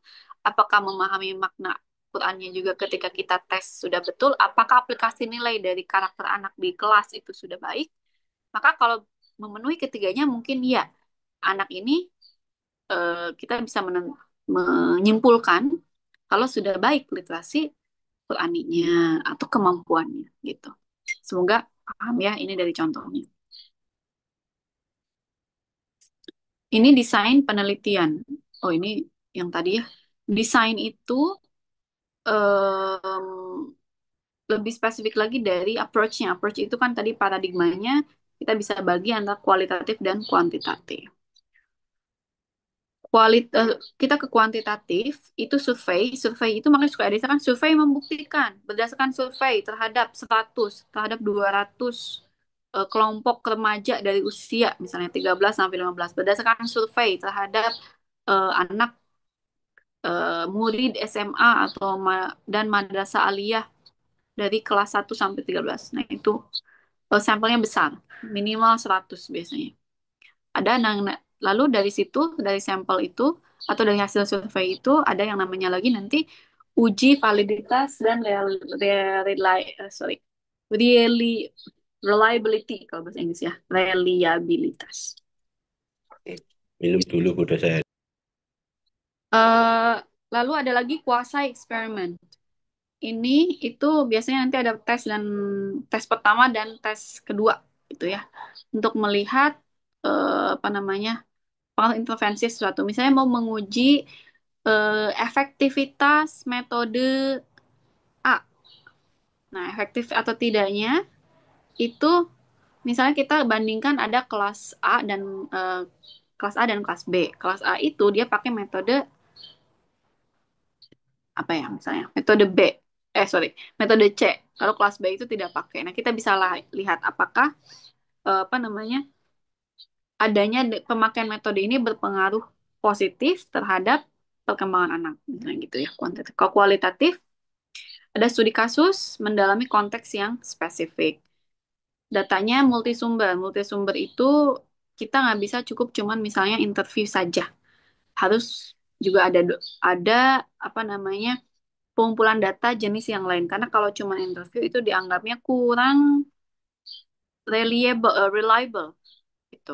Apakah memahami makna Qurannya juga ketika kita tes sudah betul? Apakah aplikasi nilai dari karakter anak di kelas itu sudah baik? Maka kalau memenuhi ketiganya mungkin ya, anak ini kita bisa menyimpulkan kalau sudah baik literasi Quraninya atau kemampuannya gitu. Semoga paham ya ini dari contohnya. Ini desain penelitian. Oh ini yang tadi ya. Desain itu em, lebih spesifik lagi dari approach-nya. Approach itu kan tadi paradigmanya kita bisa bagi antara kualitatif dan kuantitatif. Kita ke kuantitatif itu survei itu makanya suka ada kan survei membuktikan berdasarkan survei terhadap 100 terhadap 200 kelompok remaja dari usia misalnya 13 sampai 15 berdasarkan survei terhadap anak murid SMA dan madrasah aliyah dari kelas 1 sampai 13. Nah, itu sampelnya besar, minimal 100 biasanya. Ada lalu dari situ, dari sampel itu atau dari hasil survei itu ada yang namanya lagi nanti uji validitas dan sorry, really reliability kalau bahasa Inggris ya, reliabilitas. Minum dulu udah saya. Eh, lalu ada lagi kuasa eksperimen. Ini itu biasanya nanti ada tes dan tes pertama dan tes kedua gitu ya untuk melihat apa namanya pengaruh intervensi sesuatu. Misalnya mau menguji efektivitas metode A. Nah, efektif atau tidaknya itu misalnya kita bandingkan ada eh, kelas A dan kelas B. Kelas A itu dia pakai metode apa ya misalnya? Metode B. Sorry, metode C. Kalau kelas B itu tidak pakai. Nah, kita bisa lihat apakah apa namanya adanya pemakaian metode ini berpengaruh positif terhadap perkembangan anak. Misalnya gitu ya, kuantitatif. Kalau kualitatif, ada studi kasus mendalami konteks yang spesifik. Datanya multisumber. Multisumber itu kita nggak bisa cukup cuman misalnya interview saja. Harus juga ada apa namanya pengumpulan data jenis yang lain. Karena kalau cuma interview itu dianggapnya kurang reliable gitu.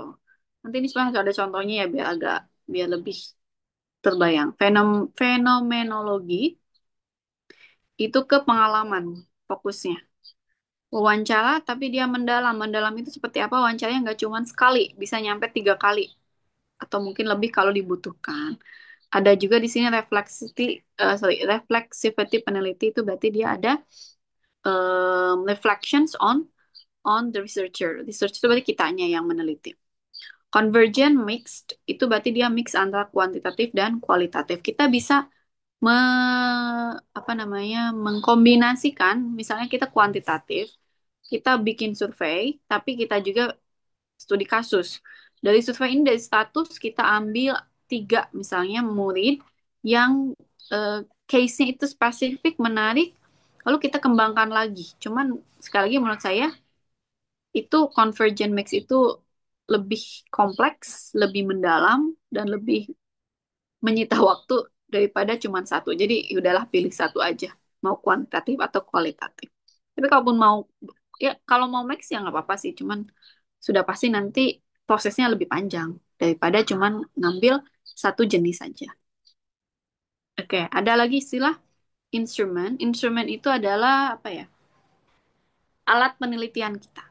Nanti ini sebenarnya harus ada contohnya ya biar lebih terbayang. Fenomenologi itu ke pengalaman fokusnya. Wawancara, tapi dia mendalam. Mendalam itu seperti apa? Wawancaranya nggak cuma sekali, bisa nyampe 3 kali atau mungkin lebih kalau dibutuhkan. Ada juga di sini reflexivity peneliti itu berarti dia ada reflections on the researcher. Research itu berarti kitanya yang meneliti. Convergent mixed itu berarti dia mix antara kuantitatif dan kualitatif. Kita bisa me, apa namanya mengkombinasikan, misalnya kita kuantitatif, kita bikin survei, tapi kita juga studi kasus. Dari survei ini dari status kita ambil 3 misalnya murid yang eh, case-nya itu spesifik menarik, lalu kita kembangkan lagi. Cuman sekali lagi menurut saya itu convergent mix itu lebih kompleks, lebih mendalam, dan lebih menyita waktu daripada cuma satu. Jadi udahlah pilih satu aja, mau kuantitatif atau kualitatif. Tapi kalaupun mau, ya kalau mau max ya nggak apa-apa sih, cuman sudah pasti nanti prosesnya lebih panjang daripada cuman ngambil satu jenis saja. Oke, ada lagi istilah instrument. Instrument itu adalah apa ya? Alat penelitian kita.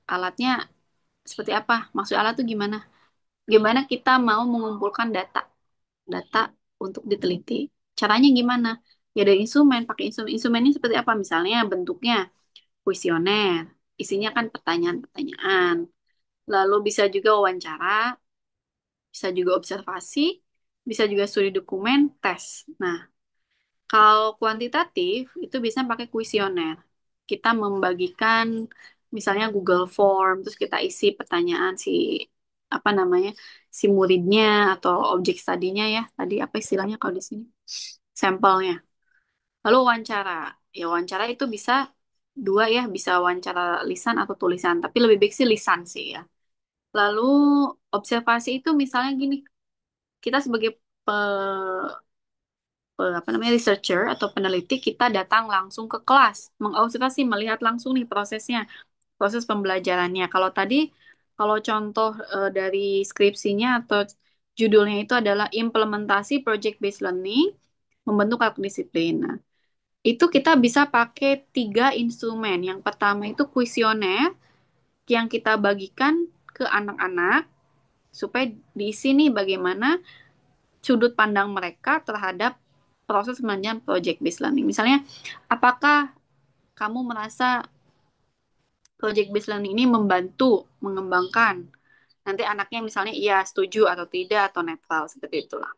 Alatnya seperti apa? Maksud alat itu gimana? Gimana kita mau mengumpulkan data untuk diteliti. Caranya gimana? Ya dari instrumen, pakai instrumen. Instrumennya seperti apa? Misalnya bentuknya kuesioner, isinya kan pertanyaan-pertanyaan. Lalu bisa juga wawancara, bisa juga observasi, bisa juga studi dokumen, tes. Nah, kalau kuantitatif itu bisa pakai kuesioner. Kita membagikan misalnya Google Form, terus kita isi pertanyaan si apa namanya si muridnya atau objek studinya ya. Tadi apa istilahnya kalau di sini? Sampelnya. Lalu wawancara. Ya wawancara itu bisa dua ya, bisa wawancara lisan atau tulisan. Tapi lebih baik sih lisan sih ya. Lalu observasi itu misalnya gini, kita sebagai apa namanya researcher atau peneliti kita datang langsung ke kelas, mengobservasi, melihat langsung nih prosesnya, proses pembelajarannya. Kalau tadi, kalau contoh dari skripsinya atau judulnya itu adalah implementasi project based learning, membentuk karakter disiplin. Nah, itu kita bisa pakai 3 instrumen. Yang pertama itu kuesioner yang kita bagikan ke anak-anak supaya diisi nih bagaimana sudut pandang mereka terhadap proses penelitian project based learning. Misalnya, apakah kamu merasa project based learning ini membantu mengembangkan? Nanti anaknya misalnya iya setuju atau tidak atau netral seperti itulah.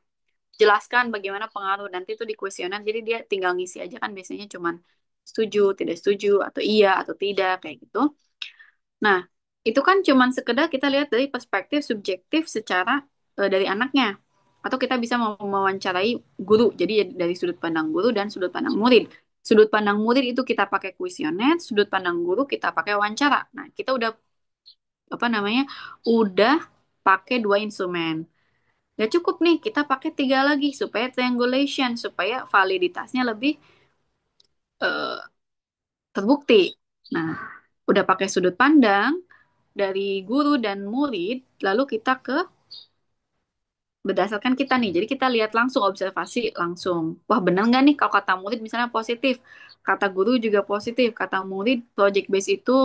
Jelaskan bagaimana pengaruh nanti itu di kuesioner. Jadi dia tinggal ngisi aja kan biasanya cuman setuju, tidak setuju atau iya atau tidak kayak gitu. Nah, itu kan cuman sekedar kita lihat dari perspektif subjektif secara dari anaknya. Atau kita bisa mewawancarai guru. Jadi dari sudut pandang guru dan sudut pandang murid. Sudut pandang murid itu kita pakai kuesioner, sudut pandang guru kita pakai wawancara. Nah, kita udah apa namanya? Udah pakai 2 instrumen. Gak cukup nih, kita pakai 3 lagi supaya triangulation, supaya validitasnya lebih eh, terbukti. Nah, udah pakai sudut pandang dari guru dan murid, lalu kita ke berdasarkan kita nih. Jadi kita lihat langsung, observasi langsung. Wah, bener nggak nih kalau kata murid misalnya positif, kata guru juga positif, kata murid project base itu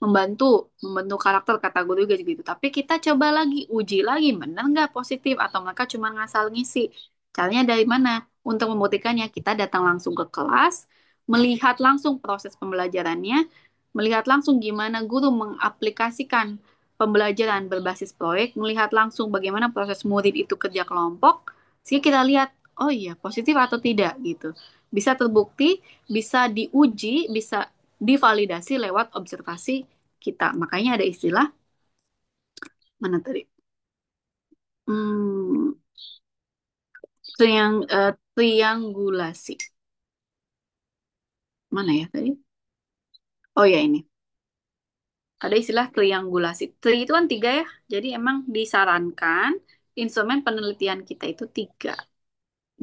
membantu karakter kata guru juga gitu. Tapi kita coba lagi, uji lagi, bener nggak positif atau mereka cuma ngasal ngisi. Caranya dari mana? Untuk membuktikannya, kita datang langsung ke kelas, melihat langsung proses pembelajarannya, melihat langsung gimana guru mengaplikasikan pembelajaran berbasis proyek, melihat langsung bagaimana proses murid itu kerja kelompok, sehingga kita lihat, oh iya, positif atau tidak gitu. Bisa terbukti, bisa diuji, bisa divalidasi lewat observasi kita. Makanya ada istilah mana tadi? Hmm, triangulasi. Mana ya tadi? Oh ya ini. Ada istilah triangulasi. Tri itu kan 3 ya. Jadi emang disarankan instrumen penelitian kita itu 3.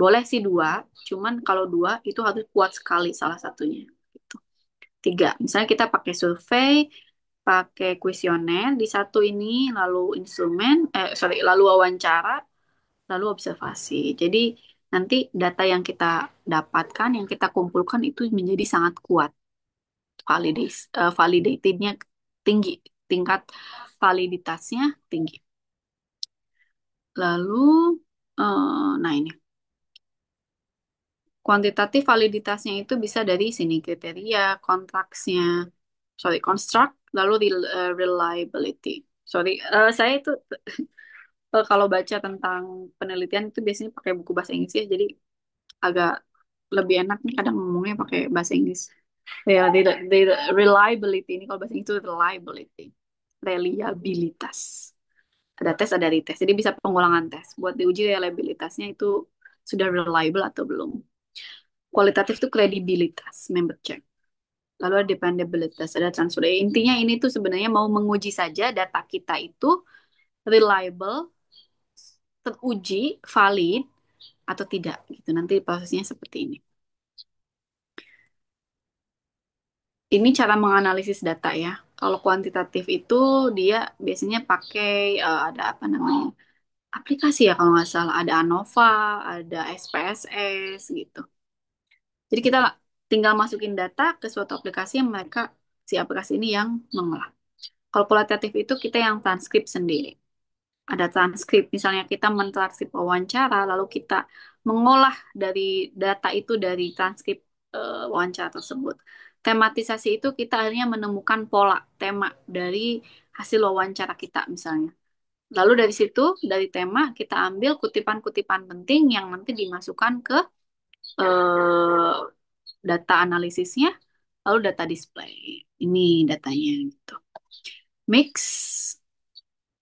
Boleh sih 2, cuman kalau 2 itu harus kuat sekali salah satunya. Gitu. 3. Misalnya kita pakai survei, pakai kuesioner di satu ini, lalu lalu wawancara, lalu observasi. Jadi nanti data yang kita dapatkan, yang kita kumpulkan itu menjadi sangat kuat. validatednya tinggi, tingkat validitasnya tinggi. Lalu, nah ini kuantitatif validitasnya itu bisa dari sini kriteria, kontraksnya, sorry, construct, lalu reliability. Sorry, saya itu kalau baca tentang penelitian itu biasanya pakai buku bahasa Inggris ya, jadi agak lebih enak nih kadang ngomongnya pakai bahasa Inggris. Ya, reliability ini kalau bahasa Inggris itu reliability, reliabilitas. Ada tes, ada retest. Jadi bisa pengulangan tes. Buat diuji reliabilitasnya itu sudah reliable atau belum. Kualitatif itu kredibilitas, member check. Lalu ada dependabilitas, ada transfer. Intinya ini tuh sebenarnya mau menguji saja data kita itu reliable, teruji, valid, atau tidak. Gitu. Nanti prosesnya seperti ini. Ini cara menganalisis data ya. Kalau kuantitatif itu dia biasanya pakai ada apa namanya aplikasi ya kalau nggak salah. Ada ANOVA, ada SPSS gitu. Jadi kita tinggal masukin data ke suatu aplikasi yang mereka si aplikasi ini yang mengolah. Kalau kualitatif itu kita yang transkrip sendiri. Ada transkrip, misalnya kita mentranskrip wawancara, lalu kita mengolah dari data itu dari transkrip wawancara tersebut. Tematisasi itu kita akhirnya menemukan pola, tema dari hasil wawancara kita misalnya. Lalu dari situ, dari tema, kita ambil kutipan-kutipan penting yang nanti dimasukkan ke eh, data analisisnya, lalu data display. Ini datanya gitu. Mix,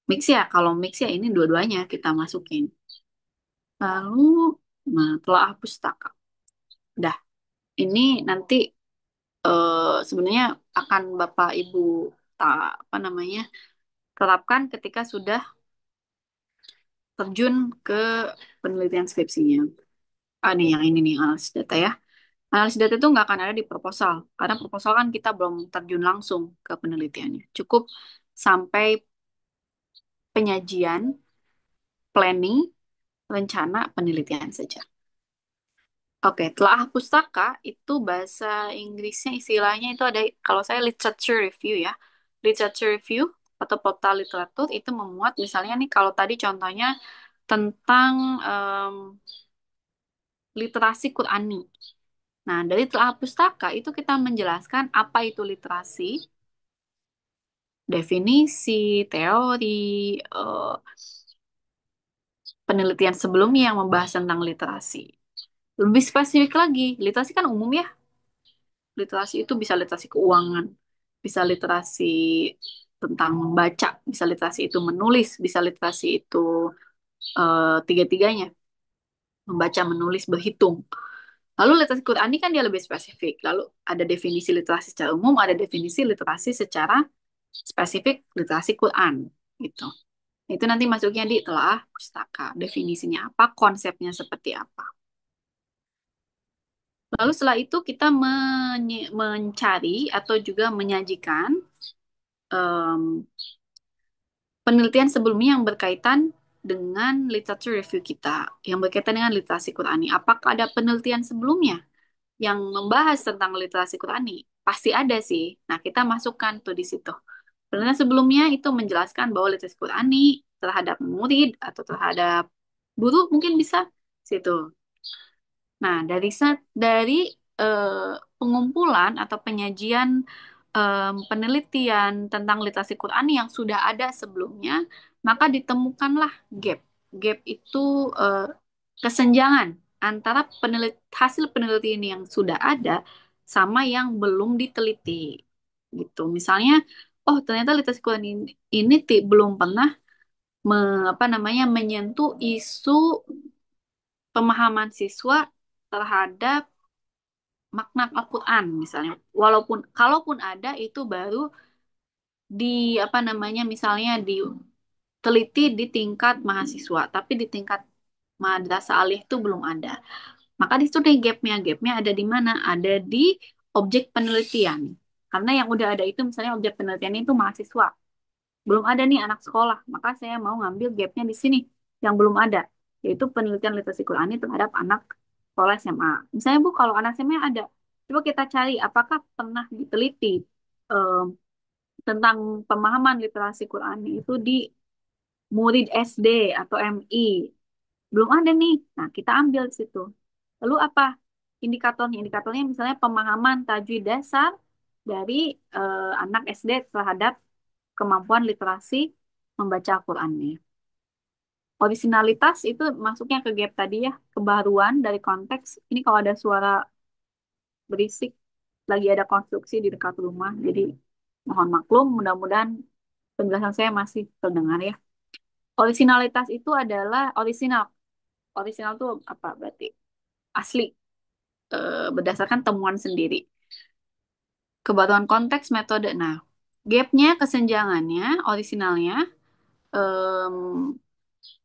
mix ya, kalau mix ya ini dua-duanya kita masukin. Lalu, nah, telah pustaka. Dah, ini nanti sebenarnya akan Bapak Ibu tak apa namanya terapkan ketika sudah terjun ke penelitian skripsinya. Ah, nih yang ini nih analisis data ya. Analisis data itu nggak akan ada di proposal, karena proposal kan kita belum terjun langsung ke penelitiannya. Cukup sampai penyajian, planning, rencana penelitian saja. Oke, telah pustaka itu bahasa Inggrisnya istilahnya itu ada, kalau saya literature review ya. Literature review atau portal literatur itu memuat misalnya nih kalau tadi contohnya tentang literasi Qurani. Nah, dari telah pustaka itu kita menjelaskan apa itu literasi, definisi, teori, eh, penelitian sebelumnya yang membahas tentang literasi. Lebih spesifik lagi, literasi kan umum ya. Literasi itu bisa literasi keuangan, bisa literasi tentang membaca, bisa literasi itu menulis, bisa literasi itu tiga-tiganya, membaca, menulis, berhitung. Lalu literasi Qur'ani kan dia lebih spesifik. Lalu ada definisi literasi secara umum, ada definisi literasi secara spesifik literasi Quran gitu. Itu nanti masuknya di telah pustaka. Definisinya apa, konsepnya seperti apa. Lalu setelah itu kita mencari atau juga menyajikan em, penelitian sebelumnya yang berkaitan dengan literature review kita, yang berkaitan dengan literasi Qurani. Apakah ada penelitian sebelumnya yang membahas tentang literasi Qurani? Pasti ada sih. Nah, kita masukkan tuh di situ. Penelitian sebelumnya itu menjelaskan bahwa literasi Qurani terhadap murid atau terhadap guru mungkin bisa situ. Nah, dari pengumpulan atau penyajian penelitian tentang literasi Quran yang sudah ada sebelumnya, maka ditemukanlah gap. Gap itu eh, kesenjangan antara hasil penelitian yang sudah ada sama yang belum diteliti. Gitu. Misalnya, oh ternyata literasi Quran ini belum pernah apa namanya menyentuh isu pemahaman siswa terhadap makna Al-Quran misalnya. Walaupun kalaupun ada itu baru di apa namanya misalnya diteliti di tingkat mahasiswa, tapi di tingkat madrasah alih itu belum ada. Maka di situ deh gapnya. Gapnya ada di mana? Ada di objek penelitian. Karena yang udah ada itu misalnya objek penelitian itu mahasiswa. Belum ada nih anak sekolah. Maka saya mau ngambil gapnya di sini yang belum ada. Yaitu penelitian literasi Qurani terhadap anak sekolah SMA. Misalnya Bu, kalau anak SMA ada. Coba kita cari apakah pernah diteliti em, tentang pemahaman literasi Quran itu di murid SD atau MI. Belum ada nih. Nah, kita ambil di situ. Lalu apa indikatornya? Indikatornya misalnya pemahaman tajwid dasar dari anak SD terhadap kemampuan literasi membaca Al-Qur'annya. Originalitas itu masuknya ke gap tadi ya, kebaruan dari konteks. Ini kalau ada suara berisik, lagi ada konstruksi di dekat rumah, jadi mohon maklum, mudah-mudahan penjelasan saya masih terdengar ya. Originalitas itu adalah original. Original itu apa berarti? Asli, berdasarkan temuan sendiri. Kebaruan konteks metode. Nah, gapnya, kesenjangannya, orisinalnya, em,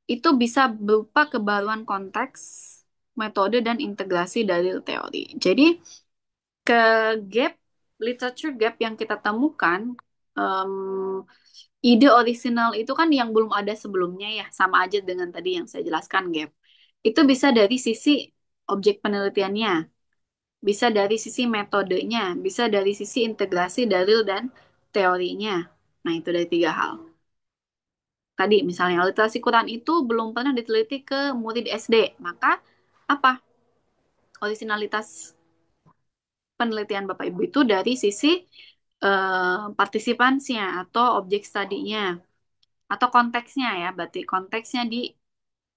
itu bisa berupa kebaruan konteks, metode, dan integrasi dalil teori. Jadi, ke gap, literature gap yang kita temukan, em, ide orisinal itu kan yang belum ada sebelumnya ya, sama aja dengan tadi yang saya jelaskan gap. Itu bisa dari sisi objek penelitiannya, bisa dari sisi metodenya, bisa dari sisi integrasi dalil dan teorinya. Nah, itu dari tiga hal. Tadi misalnya literasi Quran itu belum pernah diteliti ke murid SD, maka apa? Originalitas penelitian Bapak Ibu itu dari sisi partisipansinya atau objek studinya atau konteksnya ya, berarti konteksnya di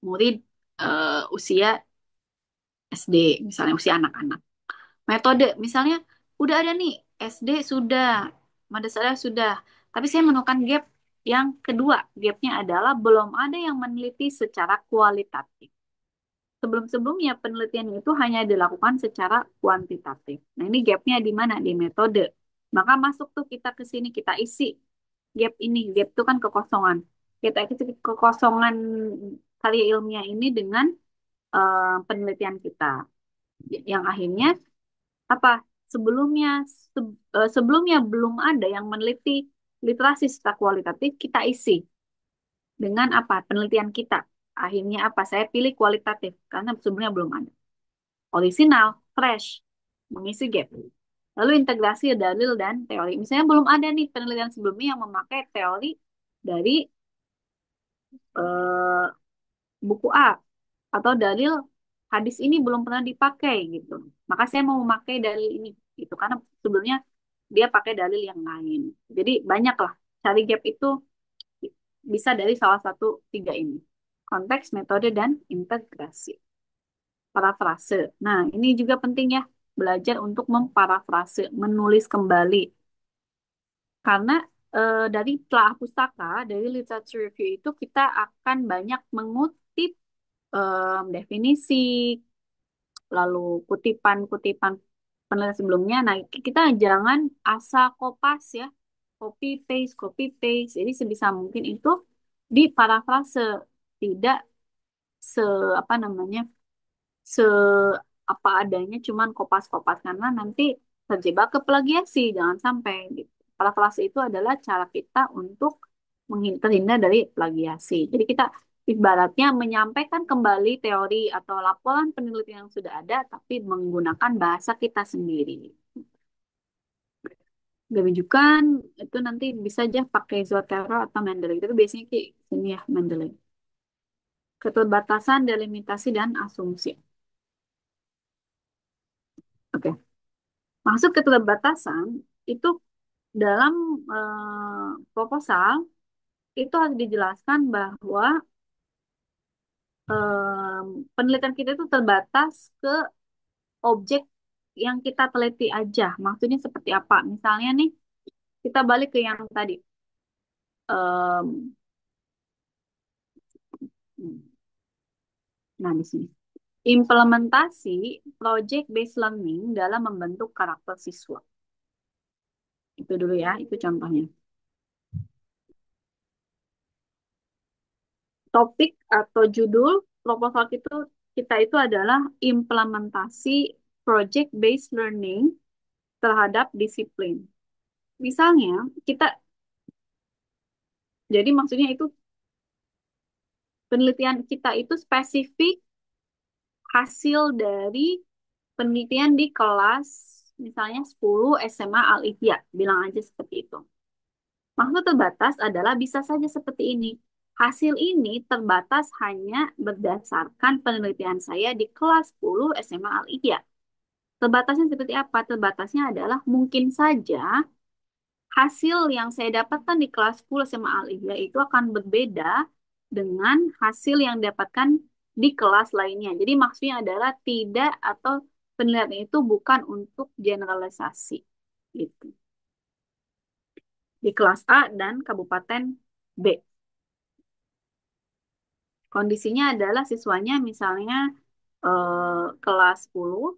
murid usia SD, misalnya usia anak-anak. Metode, misalnya udah ada nih, SD sudah, madrasah sudah, tapi saya menemukan gap yang kedua. Gapnya adalah belum ada yang meneliti secara kualitatif. Sebelum-sebelumnya penelitian itu hanya dilakukan secara kuantitatif. Nah, ini gapnya di mana? Di metode. Maka masuk tuh kita ke sini, kita isi gap ini. Gap itu kan kekosongan. Kita isi kekosongan karya ilmiah ini dengan penelitian kita. Yang akhirnya apa? Sebelumnya belum ada yang meneliti literasi secara kualitatif, kita isi dengan apa? Penelitian kita. Akhirnya apa? Saya pilih kualitatif karena sebelumnya belum ada. Orisinal, fresh, mengisi gap. Lalu integrasi dalil dan teori. Misalnya belum ada nih penelitian sebelumnya yang memakai teori dari eh, buku A atau dalil hadis ini belum pernah dipakai gitu. Maka saya mau memakai dalil ini gitu karena sebelumnya dia pakai dalil yang lain. Jadi banyaklah cari gap itu bisa dari salah satu tiga ini. Konteks, metode, dan integrasi. Parafrase. Nah, ini juga penting ya, belajar untuk memparafrase, menulis kembali. Karena dari telah pustaka, dari literature review itu kita akan banyak mengutip definisi, lalu kutipan-kutipan penelitian sebelumnya. Nah, kita jangan asal kopas ya, copy paste. Jadi sebisa mungkin itu diparafrase, tidak se apa namanya se apa adanya cuman kopas-kopas karena nanti terjebak ke plagiasi jangan sampai gitu. Parafrase itu adalah cara kita untuk terhindar dari plagiasi. Jadi kita ibaratnya menyampaikan kembali teori atau laporan penelitian yang sudah ada tapi menggunakan bahasa kita sendiri. Gak rujukan itu nanti bisa aja pakai Zotero atau Mendeley. Tapi biasanya kayak sini ya Mendeley. Keterbatasan, delimitasi, dan asumsi. Oke. Masuk keterbatasan itu dalam proposal itu harus dijelaskan bahwa penelitian kita itu terbatas ke objek yang kita teliti aja. Maksudnya seperti apa? Misalnya nih, kita balik ke yang tadi. Em, nah, di sini. Implementasi project based learning dalam membentuk karakter siswa. Itu dulu ya, itu contohnya. Topik atau judul proposal kita itu adalah implementasi project based learning terhadap disiplin. Misalnya, kita jadi maksudnya itu penelitian kita itu spesifik hasil dari penelitian di kelas misalnya 10 SMA Al-Ihya, bilang aja seperti itu. Maksud terbatas adalah bisa saja seperti ini. Hasil ini terbatas hanya berdasarkan penelitian saya di kelas 10 SMA Al-Ihya. Terbatasnya seperti apa? Terbatasnya adalah mungkin saja hasil yang saya dapatkan di kelas 10 SMA Al-Ihya itu akan berbeda dengan hasil yang didapatkan di kelas lainnya. Jadi maksudnya adalah tidak atau penelitian itu bukan untuk generalisasi gitu. Di kelas A dan Kabupaten B. Kondisinya adalah siswanya misalnya kelas 10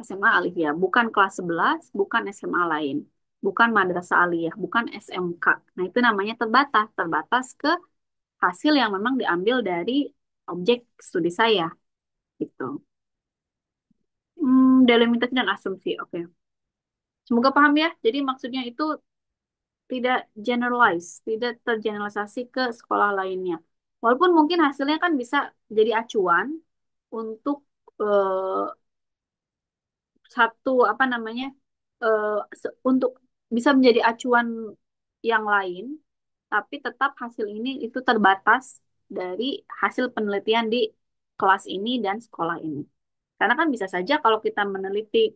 SMA Aliyah, bukan kelas 11, bukan SMA lain, bukan Madrasah Aliyah, bukan SMK. Nah, itu namanya terbatas, terbatas ke hasil yang memang diambil dari objek studi saya gitu. Delimitasi dan asumsi. Oke. Semoga paham ya. Jadi maksudnya itu tidak generalize, tidak tergeneralisasi ke sekolah lainnya. Walaupun mungkin hasilnya kan bisa jadi acuan untuk eh, satu apa namanya eh, untuk bisa menjadi acuan yang lain, tapi tetap hasil ini itu terbatas dari hasil penelitian di kelas ini dan sekolah ini. Karena kan bisa saja kalau kita meneliti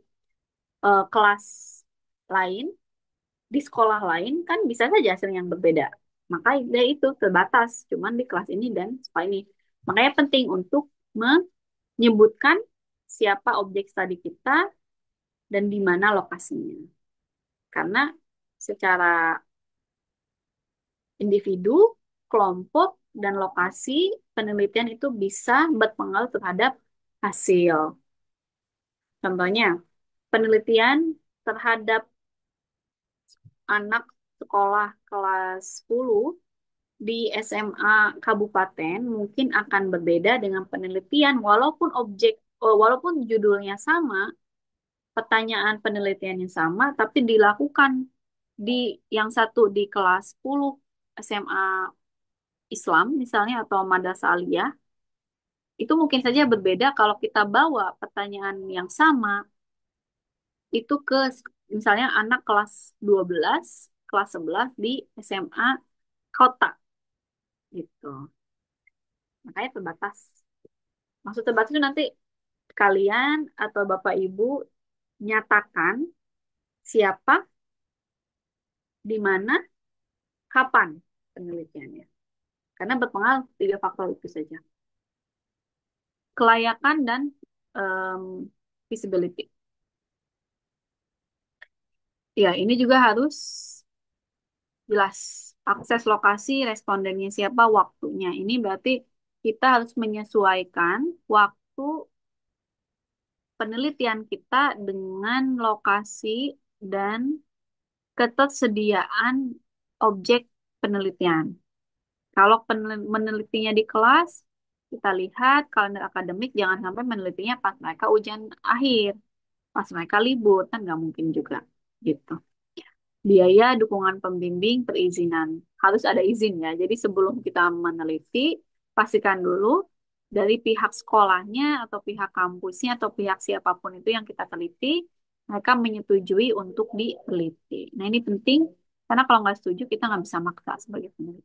kelas lain di sekolah lain kan bisa saja hasil yang berbeda. Maka dia itu terbatas cuman di kelas ini dan sekolah ini. Makanya penting untuk menyebutkan siapa objek studi kita dan di mana lokasinya. Karena secara individu, kelompok, dan lokasi penelitian itu bisa berpengaruh terhadap hasil. Contohnya, penelitian terhadap anak sekolah kelas 10 di SMA kabupaten mungkin akan berbeda dengan penelitian walaupun judulnya sama, pertanyaan penelitiannya sama, tapi dilakukan di yang satu di kelas 10 SMA Islam misalnya atau Madrasah Aliyah, itu mungkin saja berbeda kalau kita bawa pertanyaan yang sama itu ke misalnya anak kelas 12, kelas 11 di SMA kota gitu. Makanya terbatas. Maksud terbatas itu nanti kalian atau Bapak Ibu nyatakan siapa, di mana, kapan penelitiannya. Karena berpengaruh tiga faktor itu saja. Kelayakan dan em, feasibility. Ya, ini juga harus jelas. Akses lokasi, respondennya siapa, waktunya. Ini berarti kita harus menyesuaikan waktu penelitian kita dengan lokasi dan ketersediaan objek penelitian. Kalau menelitinya di kelas, kita lihat kalender akademik jangan sampai menelitinya pas mereka ujian akhir, pas mereka libur, kan nggak mungkin juga. Gitu. Biaya dukungan pembimbing perizinan. Harus ada izin ya. Jadi sebelum kita meneliti, pastikan dulu dari pihak sekolahnya atau pihak kampusnya atau pihak siapapun itu yang kita teliti, mereka menyetujui untuk diteliti. Nah ini penting karena kalau nggak setuju kita nggak bisa maksa sebagai peneliti.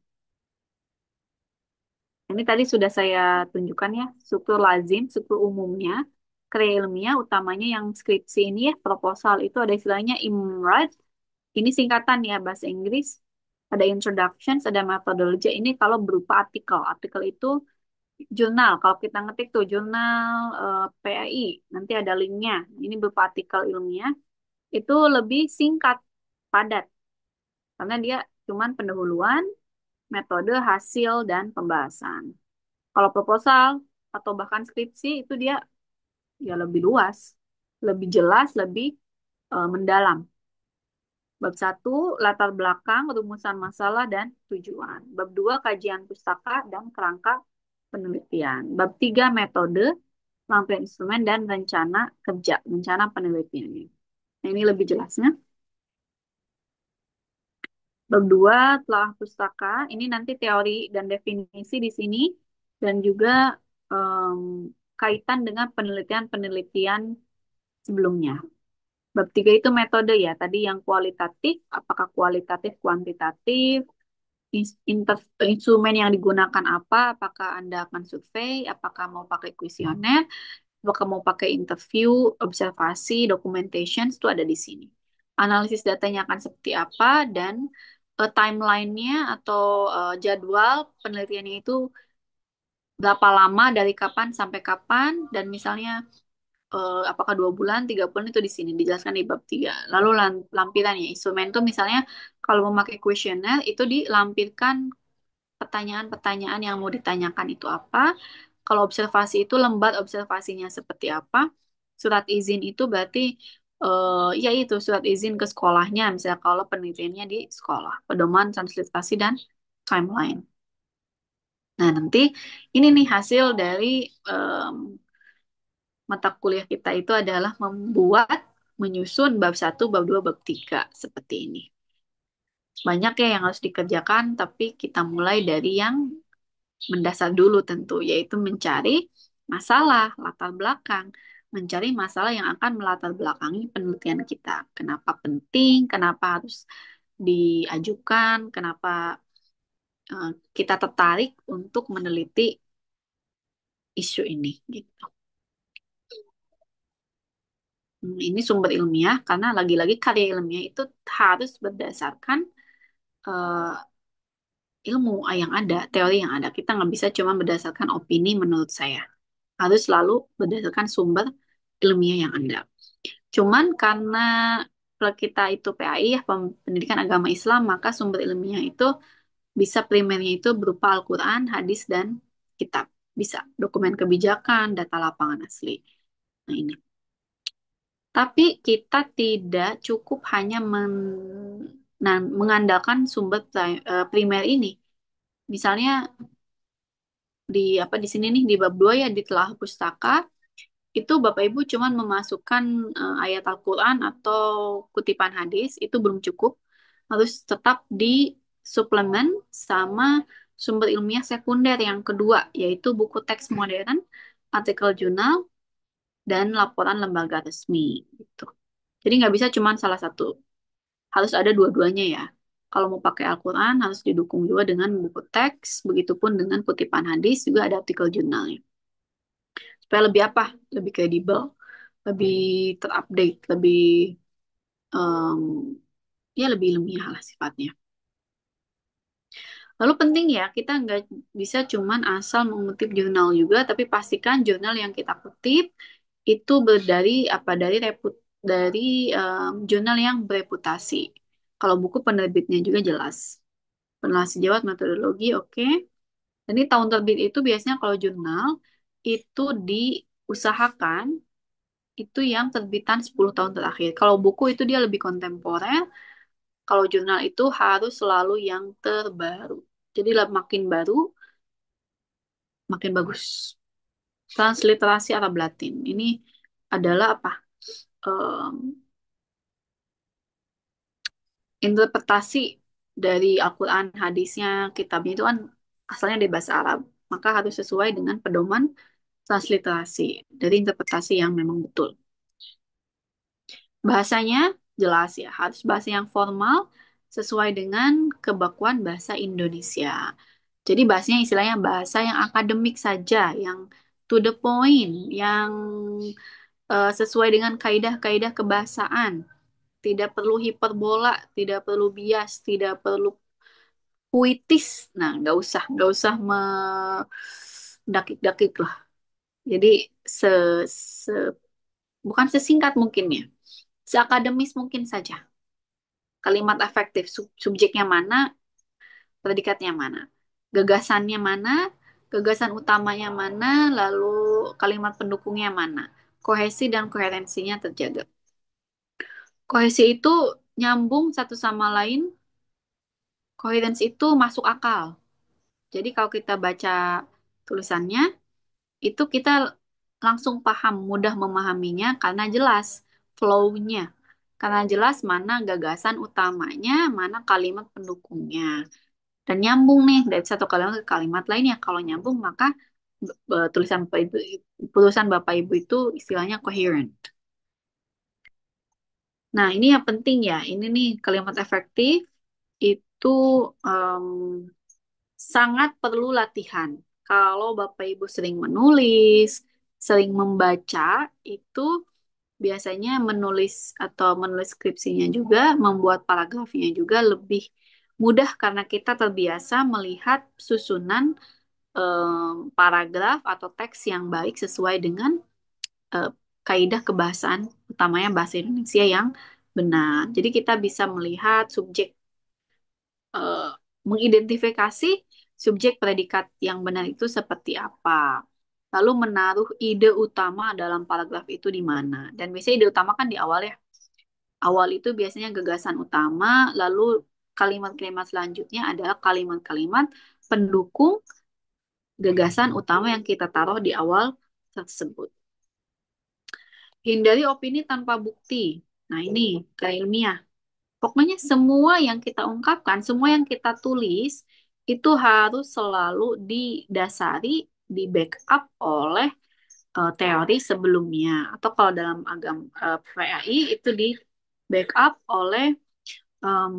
Ini tadi sudah saya tunjukkan ya, struktur lazim, struktur umumnya, karya ilmiah, utamanya yang skripsi ini ya, proposal itu ada istilahnya IMRAD. Ini singkatan ya bahasa Inggris. Ada introductions, ada methodology. Ini kalau berupa artikel. Artikel itu jurnal. Kalau kita ngetik tuh jurnal PAI, nanti ada linknya. Ini berupa artikel ilmiah. Itu lebih singkat, padat. Karena dia cuman pendahuluan, metode, hasil, dan pembahasan. Kalau proposal atau bahkan skripsi itu dia ya lebih luas, lebih jelas, lebih mendalam. Bab satu, latar belakang, rumusan masalah, dan tujuan. Bab 2, kajian pustaka dan kerangka penelitian. Bab 3, metode, lampiran instrumen, dan rencana kerja, rencana penelitiannya. Nah, ini lebih jelasnya. Bab 2, telah pustaka. Ini nanti teori dan definisi di sini. Dan juga em, kaitan dengan penelitian-penelitian sebelumnya. Bab 3 itu metode ya, tadi yang kualitatif, apakah kualitatif, kuantitatif, instrumen yang digunakan apa, apakah Anda akan survei, apakah mau pakai kuesioner, apakah mau pakai interview, observasi, documentation, itu ada di sini. Analisis datanya akan seperti apa, dan timeline-nya atau jadwal penelitiannya itu berapa lama, dari kapan sampai kapan, dan misalnya apakah 2 bulan, 3 bulan itu di sini dijelaskan di bab 3. Lalu lampirannya, instrumen itu misalnya kalau memakai kuesioner itu dilampirkan pertanyaan-pertanyaan yang mau ditanyakan itu apa. Kalau observasi itu lembar observasinya seperti apa. Surat izin itu berarti ya itu surat izin ke sekolahnya, misalnya kalau penelitiannya di sekolah, pedoman, transliterasi, dan timeline. Nah, nanti ini nih hasil dari em, mata kuliah kita itu adalah menyusun bab 1, bab 2, bab 3 seperti ini. Banyak ya yang harus dikerjakan, tapi kita mulai dari yang mendasar dulu tentu, yaitu mencari masalah, latar belakang, mencari masalah yang akan melatar belakangi penelitian kita. Kenapa penting, kenapa harus diajukan, kenapa kita tertarik untuk meneliti isu ini gitu. Ini sumber ilmiah karena lagi-lagi karya ilmiah itu harus berdasarkan eh, ilmu yang ada, teori yang ada. Kita nggak bisa cuma berdasarkan opini menurut saya. Harus selalu berdasarkan sumber ilmiah yang ada. Cuman karena kita itu PAI ya, Pendidikan Agama Islam, maka sumber ilmiah itu bisa primernya itu berupa Al-Quran, hadis, dan kitab. Bisa dokumen kebijakan, data lapangan asli. Nah ini. Tapi kita tidak cukup hanya mengandalkan sumber primer ini. Misalnya di apa di sini nih di bab 2 ya, di telah pustaka itu Bapak Ibu cuman memasukkan ayat Al-Quran atau kutipan hadis itu belum cukup. Harus tetap di suplemen sama sumber ilmiah sekunder yang kedua, yaitu buku teks modern, artikel jurnal, dan laporan lembaga resmi gitu. Jadi nggak bisa cuman salah satu, harus ada dua-duanya ya. Kalau mau pakai Al-Quran harus didukung juga dengan buku teks, begitupun dengan kutipan hadis juga ada artikel jurnalnya. Supaya lebih apa? Lebih kredibel, lebih terupdate, lebih em, ya lebih ilmiah lah sifatnya. Lalu penting ya, kita nggak bisa cuman asal mengutip jurnal juga, tapi pastikan jurnal yang kita kutip itu dari apa? Dari jurnal yang bereputasi. Kalau buku penerbitnya juga jelas. Penelah sejawat metodologi, oke. Dan ini tahun terbit itu biasanya kalau jurnal itu diusahakan itu yang terbitan 10 tahun terakhir. Kalau buku itu dia lebih kontemporer, kalau jurnal itu harus selalu yang terbaru. Jadi makin baru, makin bagus. Transliterasi Arab Latin. Ini adalah apa? Em, interpretasi dari Al-Quran, hadisnya, kitabnya itu kan asalnya dari bahasa Arab. Maka harus sesuai dengan pedoman transliterasi dari interpretasi yang memang betul. Bahasanya jelas ya, harus bahasa yang formal sesuai dengan kebakuan bahasa Indonesia. Jadi bahasanya istilahnya bahasa yang akademik saja, yang to the point, yang sesuai dengan kaidah-kaidah kebahasaan. Tidak perlu hiperbola, tidak perlu bias, tidak perlu puitis. Nah, nggak usah dakik-dakik lah. Jadi se, se bukan sesingkat mungkin ya, seakademis mungkin saja. Kalimat efektif, subjeknya mana, predikatnya mana, gagasannya mana, gagasan utamanya mana, lalu kalimat pendukungnya mana, kohesi dan koherensinya terjaga. Kohesi itu nyambung satu sama lain, koherensi itu masuk akal. Jadi kalau kita baca tulisannya, itu kita langsung paham, mudah memahaminya karena jelas flow-nya. Karena jelas mana gagasan utamanya, mana kalimat pendukungnya. Dan nyambung nih dari satu kalimat ke kalimat lainnya. Kalau nyambung maka tulisan Bapak Ibu itu istilahnya coherent. Nah, ini yang penting ya. Ini nih kalimat efektif itu em, sangat perlu latihan. Kalau Bapak Ibu sering menulis, sering membaca, itu biasanya menulis atau menulis skripsinya juga, membuat paragrafnya juga lebih mudah karena kita terbiasa melihat susunan paragraf atau teks yang baik sesuai dengan eh, kaidah kebahasaan, utamanya bahasa Indonesia yang benar. Jadi kita bisa melihat subjek, eh, mengidentifikasi subjek predikat yang benar itu seperti apa. Lalu menaruh ide utama dalam paragraf itu di mana. Dan biasanya ide utama kan di awal ya. Awal itu biasanya gagasan utama, lalu kalimat-kalimat selanjutnya adalah kalimat-kalimat pendukung gagasan utama yang kita taruh di awal tersebut. Hindari opini tanpa bukti. Nah, ini kayak ilmiah. Pokoknya semua yang kita ungkapkan, semua yang kita tulis, itu harus selalu didasari, di backup oleh teori sebelumnya. Atau kalau dalam agama PAI itu di backup oleh em,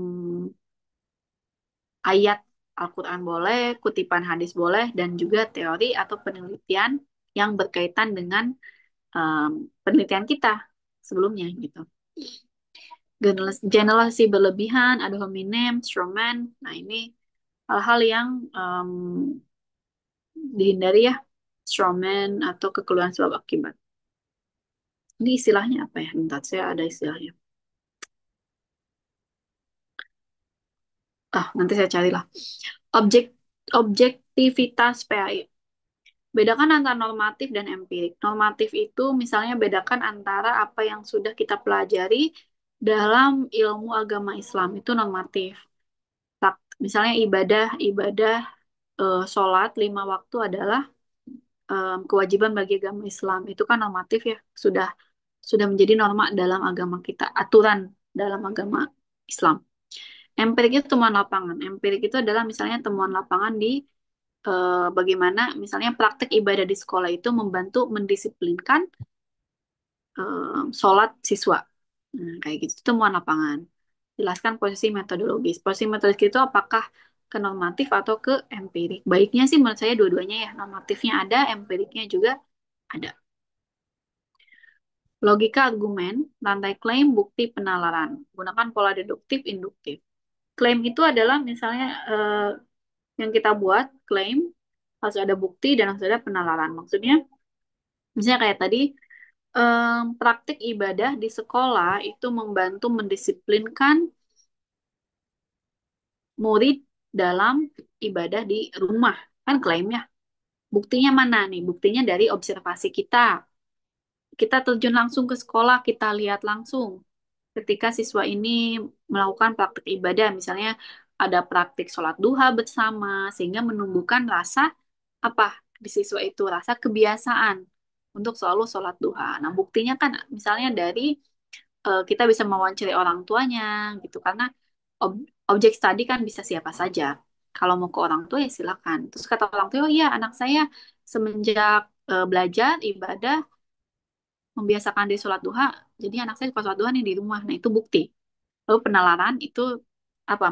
ayat Al-Quran boleh, kutipan hadis boleh, dan juga teori atau penelitian yang berkaitan dengan penelitian kita sebelumnya gitu. Generalisasi berlebihan, ada hominem, strawman. Nah, ini hal-hal yang dihindari ya. Strawman atau kekeluaran sebab akibat. Ini istilahnya apa ya? Bentar, saya ada istilahnya. Ah, nanti saya carilah. Objek objektivitas PAI. Bedakan antara normatif dan empirik. Normatif itu misalnya bedakan antara apa yang sudah kita pelajari dalam ilmu agama Islam itu normatif. Misalnya ibadah sholat 5 waktu adalah kewajiban bagi agama Islam. Itu kan normatif ya, sudah menjadi norma dalam agama kita, aturan dalam agama Islam. Empirik itu temuan lapangan. Empirik itu adalah misalnya temuan lapangan di bagaimana misalnya praktek ibadah di sekolah itu membantu mendisiplinkan sholat siswa. Nah, kayak gitu itu temuan lapangan. Jelaskan posisi metodologis. Posisi metodologis itu apakah ke normatif atau ke empirik. Baiknya sih menurut saya dua-duanya ya. Normatifnya ada, empiriknya juga ada. Logika argumen, rantai klaim, bukti penalaran. Gunakan pola deduktif, induktif. Klaim itu adalah misalnya yang kita buat, klaim, harus ada bukti dan harus ada penalaran. Maksudnya, misalnya kayak tadi, praktik ibadah di sekolah itu membantu mendisiplinkan murid dalam ibadah di rumah. Kan klaimnya. Buktinya mana nih? Buktinya dari observasi kita. Kita terjun langsung ke sekolah, kita lihat langsung ketika siswa ini melakukan praktik ibadah, misalnya ada praktik sholat duha bersama, sehingga menumbuhkan rasa apa di siswa itu, rasa kebiasaan untuk selalu sholat duha. Nah, buktinya kan misalnya dari kita bisa mewawancari orang tuanya gitu, karena objek studi kan bisa siapa saja. Kalau mau ke orang tua ya silakan. Terus kata orang tua, oh iya anak saya semenjak belajar ibadah membiasakan diri sholat duha, jadi anak saya suka sholat duha nih di rumah. Nah, itu bukti. Lalu penalaran itu apa?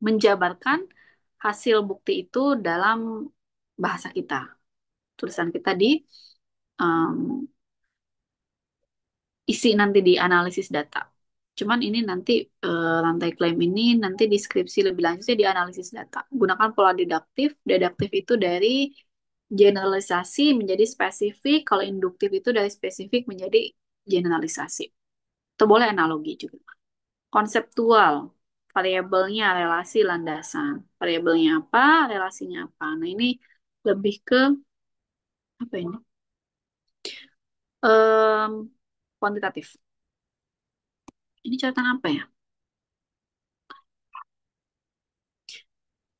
Menjabarkan hasil bukti itu dalam bahasa kita, tulisan kita di em, isi nanti di analisis data. Cuman ini nanti rantai klaim ini nanti deskripsi lebih lanjutnya di analisis data. Gunakan pola deduktif. Deduktif itu dari generalisasi menjadi spesifik. Kalau induktif itu dari spesifik menjadi generalisasi. Atau boleh analogi juga. Konseptual, variabelnya, relasi, landasan. Variabelnya apa, relasinya apa. Nah, ini lebih ke apa ini? Em, Kuantitatif. Ini catatan apa ya?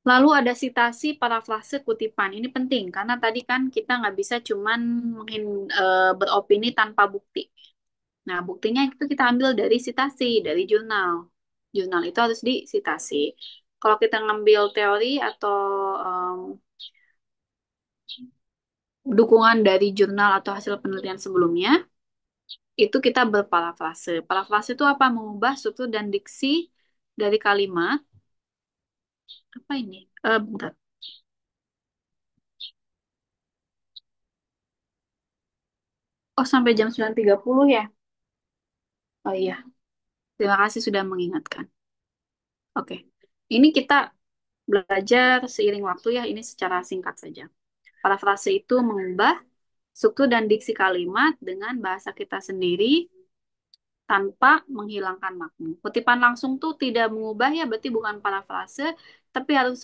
Lalu ada sitasi, parafrase, kutipan. Ini penting karena tadi kan kita nggak bisa cuman beropini tanpa bukti. Nah, buktinya itu kita ambil dari sitasi, dari jurnal. Jurnal itu harus disitasi. Kalau kita ngambil teori atau em, dukungan dari jurnal atau hasil penelitian sebelumnya, Itu kita berparafrase. Parafrase itu apa? Mengubah struktur dan diksi dari kalimat. Apa ini? Bentar. Oh, sampai jam 9.30 ya? Oh iya, terima kasih sudah mengingatkan. Oke, ini kita belajar seiring waktu ya, ini secara singkat saja. Parafrase itu mengubah struktur dan diksi kalimat dengan bahasa kita sendiri tanpa menghilangkan makna. Kutipan langsung tuh tidak mengubah ya, berarti bukan parafrase, tapi harus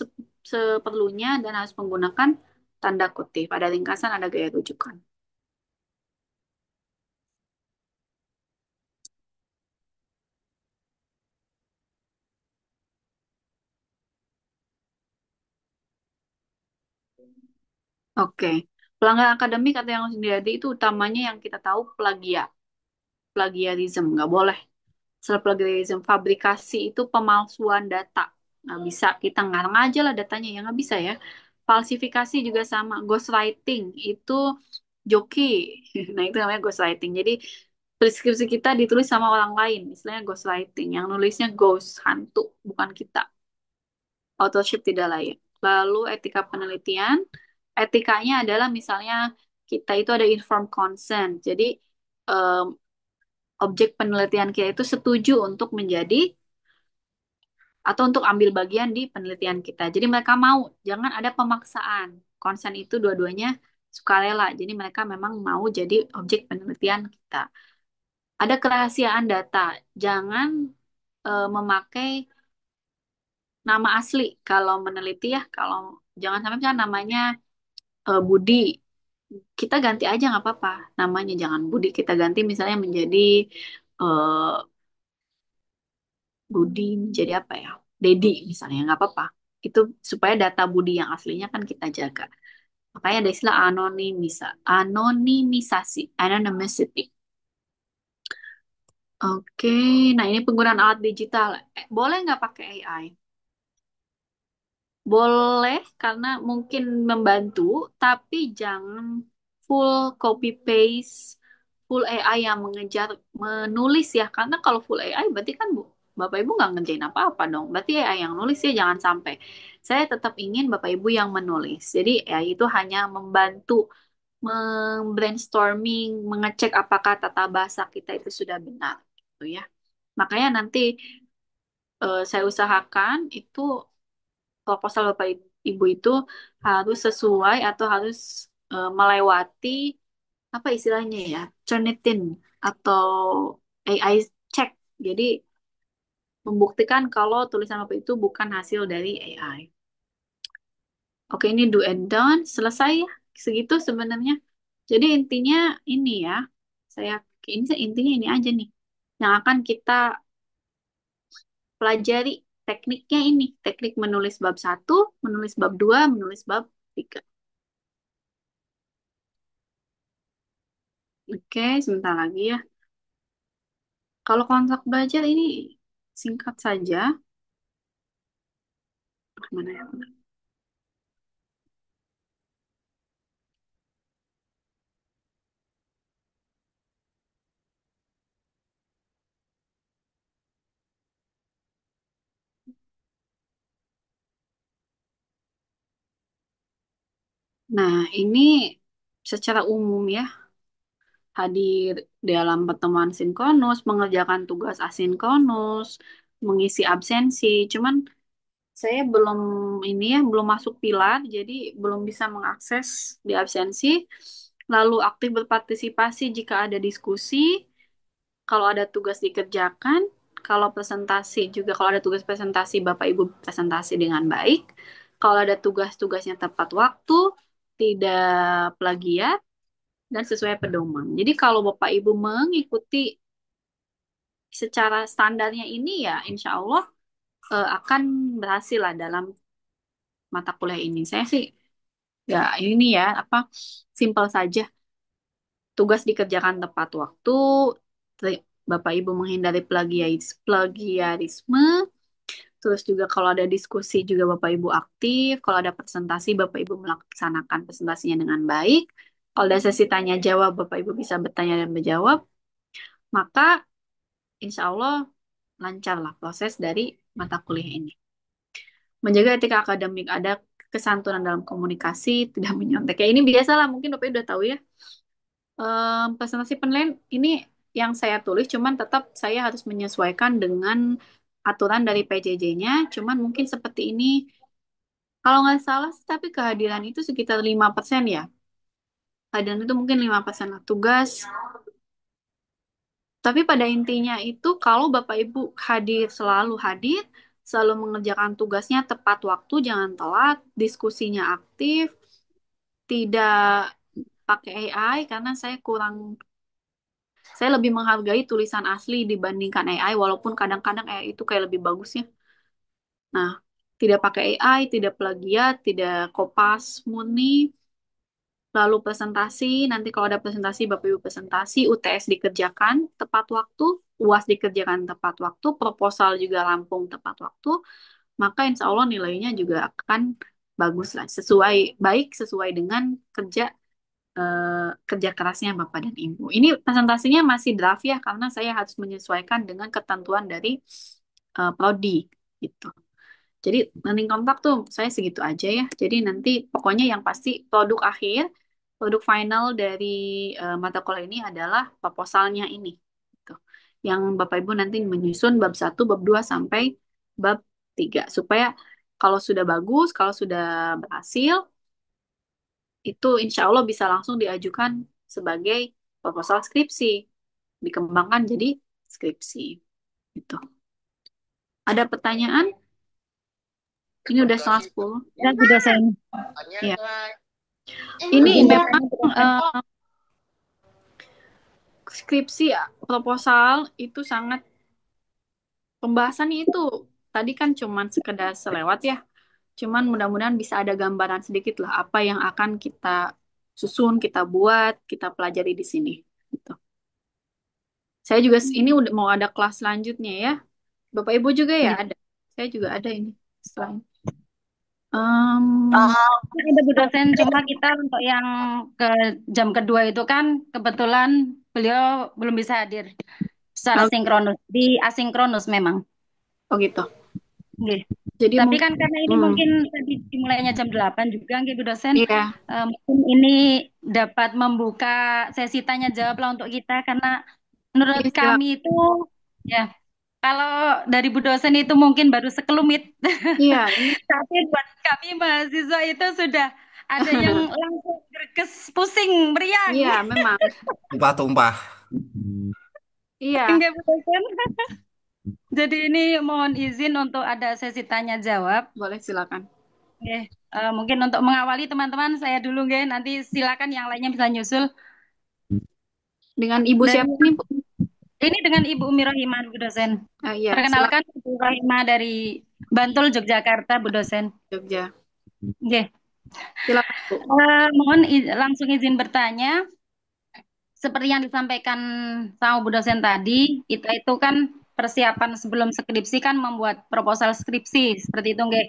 seperlunya dan harus menggunakan tanda kutip. Ada ringkasan, ada gaya rujukan. Oke, pelanggaran akademik atau yang harus dihindari itu utamanya yang kita tahu plagiarism, nggak boleh. Self plagiarism, fabrikasi itu pemalsuan data. Nggak bisa, kita ngarang aja lah datanya, ya nggak bisa ya. Falsifikasi juga sama, ghostwriting itu joki. Nah itu namanya ghostwriting. Jadi preskripsi kita ditulis sama orang lain, istilahnya ghostwriting. Yang nulisnya ghost, hantu, bukan kita. Authorship tidak layak. Lalu etika penelitian, etikanya adalah misalnya kita itu ada informed consent. Jadi em, objek penelitian kita itu setuju untuk menjadi atau untuk ambil bagian di penelitian kita. Jadi mereka mau, jangan ada pemaksaan. Konsen itu dua-duanya sukarela. Jadi mereka memang mau jadi objek penelitian kita. Ada kerahasiaan data. Jangan memakai nama asli kalau meneliti ya. Kalau jangan sampai misalnya namanya Budi, kita ganti aja nggak apa-apa. Namanya jangan Budi, kita ganti misalnya menjadi eh, Budi menjadi apa ya? Dedi misalnya nggak apa-apa. Itu supaya data Budi yang aslinya kan kita jaga. Makanya ada istilah anonymity. Oke, nah ini penggunaan alat digital. Boleh nggak pakai AI? Boleh karena mungkin membantu, tapi jangan full copy paste, full AI yang mengejar menulis ya. Karena kalau full AI berarti kan Bapak Ibu nggak ngerjain apa-apa dong. Berarti AI yang nulis ya jangan sampai. Saya tetap ingin Bapak Ibu yang menulis. Jadi AI itu hanya membantu brainstorming, mengecek apakah tata bahasa kita itu sudah benar, gitu ya. Makanya nanti saya usahakan itu proposal Bapak Ibu itu harus sesuai atau harus melewati apa istilahnya ya, Turnitin atau AI check. Jadi membuktikan kalau tulisan Bapak itu bukan hasil dari AI. Oke, ini do and done. Selesai ya. Segitu sebenarnya. Jadi intinya ini ya. Saya intinya ini aja nih. Yang akan kita pelajari tekniknya ini. Teknik menulis bab satu, menulis bab 2, menulis bab 3. Oke, sebentar lagi ya. Kalau kontrak belajar ini singkat saja. Mana ya? Nah, ini secara umum ya, hadir dalam pertemuan sinkronus, mengerjakan tugas asinkronus, mengisi absensi. Cuman saya belum ini ya, belum masuk pilar, jadi belum bisa mengakses di absensi. Lalu aktif berpartisipasi jika ada diskusi, kalau ada tugas dikerjakan, kalau presentasi juga kalau ada tugas presentasi Bapak Ibu presentasi dengan baik. Kalau ada tugas-tugasnya tepat waktu, tidak plagiat, dan sesuai pedoman. Jadi kalau Bapak Ibu mengikuti secara standarnya ini ya insya Allah akan berhasil lah dalam mata kuliah ini. Saya sih ya ini ya apa simpel saja. Tugas dikerjakan tepat waktu, Bapak Ibu menghindari plagiarisme, terus juga kalau ada diskusi juga Bapak Ibu aktif, kalau ada presentasi Bapak Ibu melaksanakan presentasinya dengan baik. Kalau ada sesi tanya jawab Bapak Ibu bisa bertanya dan menjawab. maka insya Allah lancarlah proses dari mata kuliah ini. Menjaga etika akademik, ada kesantunan dalam komunikasi, tidak menyontek. Kayak ini biasalah, mungkin Bapak udah tahu ya. Presentasi penilaian ini yang saya tulis, cuman tetap saya harus menyesuaikan dengan aturan dari PJJ-nya. Cuman mungkin seperti ini, kalau nggak salah, sih, tapi kehadiran itu sekitar 5% ya. Kehadiran itu mungkin 5% lah. Tugas. Tapi pada intinya itu kalau Bapak Ibu hadir, selalu hadir, selalu mengerjakan tugasnya tepat waktu, jangan telat, diskusinya aktif, tidak pakai AI karena saya lebih menghargai tulisan asli dibandingkan AI walaupun kadang-kadang AI itu kayak lebih bagus ya. Nah, tidak pakai AI, tidak plagiat, tidak kopas murni, lalu presentasi, nanti kalau ada presentasi, Bapak Ibu presentasi, UTS dikerjakan tepat waktu, UAS dikerjakan tepat waktu, proposal juga rampung tepat waktu, maka insya Allah nilainya juga akan bagus lah, baik sesuai dengan kerja kerasnya Bapak dan Ibu. Ini presentasinya masih draft ya, karena saya harus menyesuaikan dengan ketentuan dari prodi gitu. Jadi landing kontrak tuh saya segitu aja ya. Jadi nanti pokoknya yang pasti produk akhir, produk final dari mata kuliah ini adalah proposalnya ini. Gitu. Yang Bapak Ibu nanti menyusun bab 1, bab 2 sampai bab 3. Supaya kalau sudah bagus, kalau sudah berhasil, itu insya Allah bisa langsung diajukan sebagai proposal skripsi. Dikembangkan jadi skripsi. Gitu. Ada pertanyaan? Ini udah setengah 10. Ya, Bu dosen. Ya. Ini Izin memang bertanya, Bu dosen. skripsi proposal itu sangat pembahasannya itu tadi kan cuman sekedar selewat ya. Cuman mudah-mudahan bisa ada gambaran sedikit lah apa yang akan kita susun, kita buat, kita pelajari di sini. Gitu. Saya juga ini udah mau ada kelas selanjutnya ya. Bapak Ibu juga ya Ya. ada. Saya juga ada ini selain. Ada Bu dosen, cuma kita untuk yang ke jam kedua itu kan kebetulan beliau belum bisa hadir secara Oh, sinkronus, di asinkronus memang. oh gitu. Nggih. Jadi Tapi mungkin kan karena ini mungkin tadi dimulainya jam 8 juga, nggih Bu dosen, iya, mungkin ini dapat membuka sesi tanya jawab lah untuk kita karena menurut iya kami itu ya kalau dari Bu dosen itu mungkin baru sekelumit. Iya, ini Tapi buat kami mahasiswa itu sudah ada yang langsung gerges, pusing, meriang. iya memang. Tumpah-tumpah. Iya, Enggak, Bu dosen. Jadi ini mohon izin untuk ada sesi tanya jawab. boleh silakan. Oke, mungkin untuk mengawali teman-teman saya dulu, nggih. Nanti silakan yang lainnya bisa nyusul. Dengan Ibu Dari siapa nih, Bu? ini dengan Ibu Umi Rohimah, Bu dosen. Iya, silakan Perkenalkan Ibu Rohimah dari Bantul, Yogyakarta, Bu dosen. Jogja. Oke, Silakan, Bu. mohon langsung izin bertanya. Seperti yang disampaikan sama Bu dosen tadi, kita itu kan persiapan sebelum skripsi kan membuat proposal skripsi, seperti itu, nggih.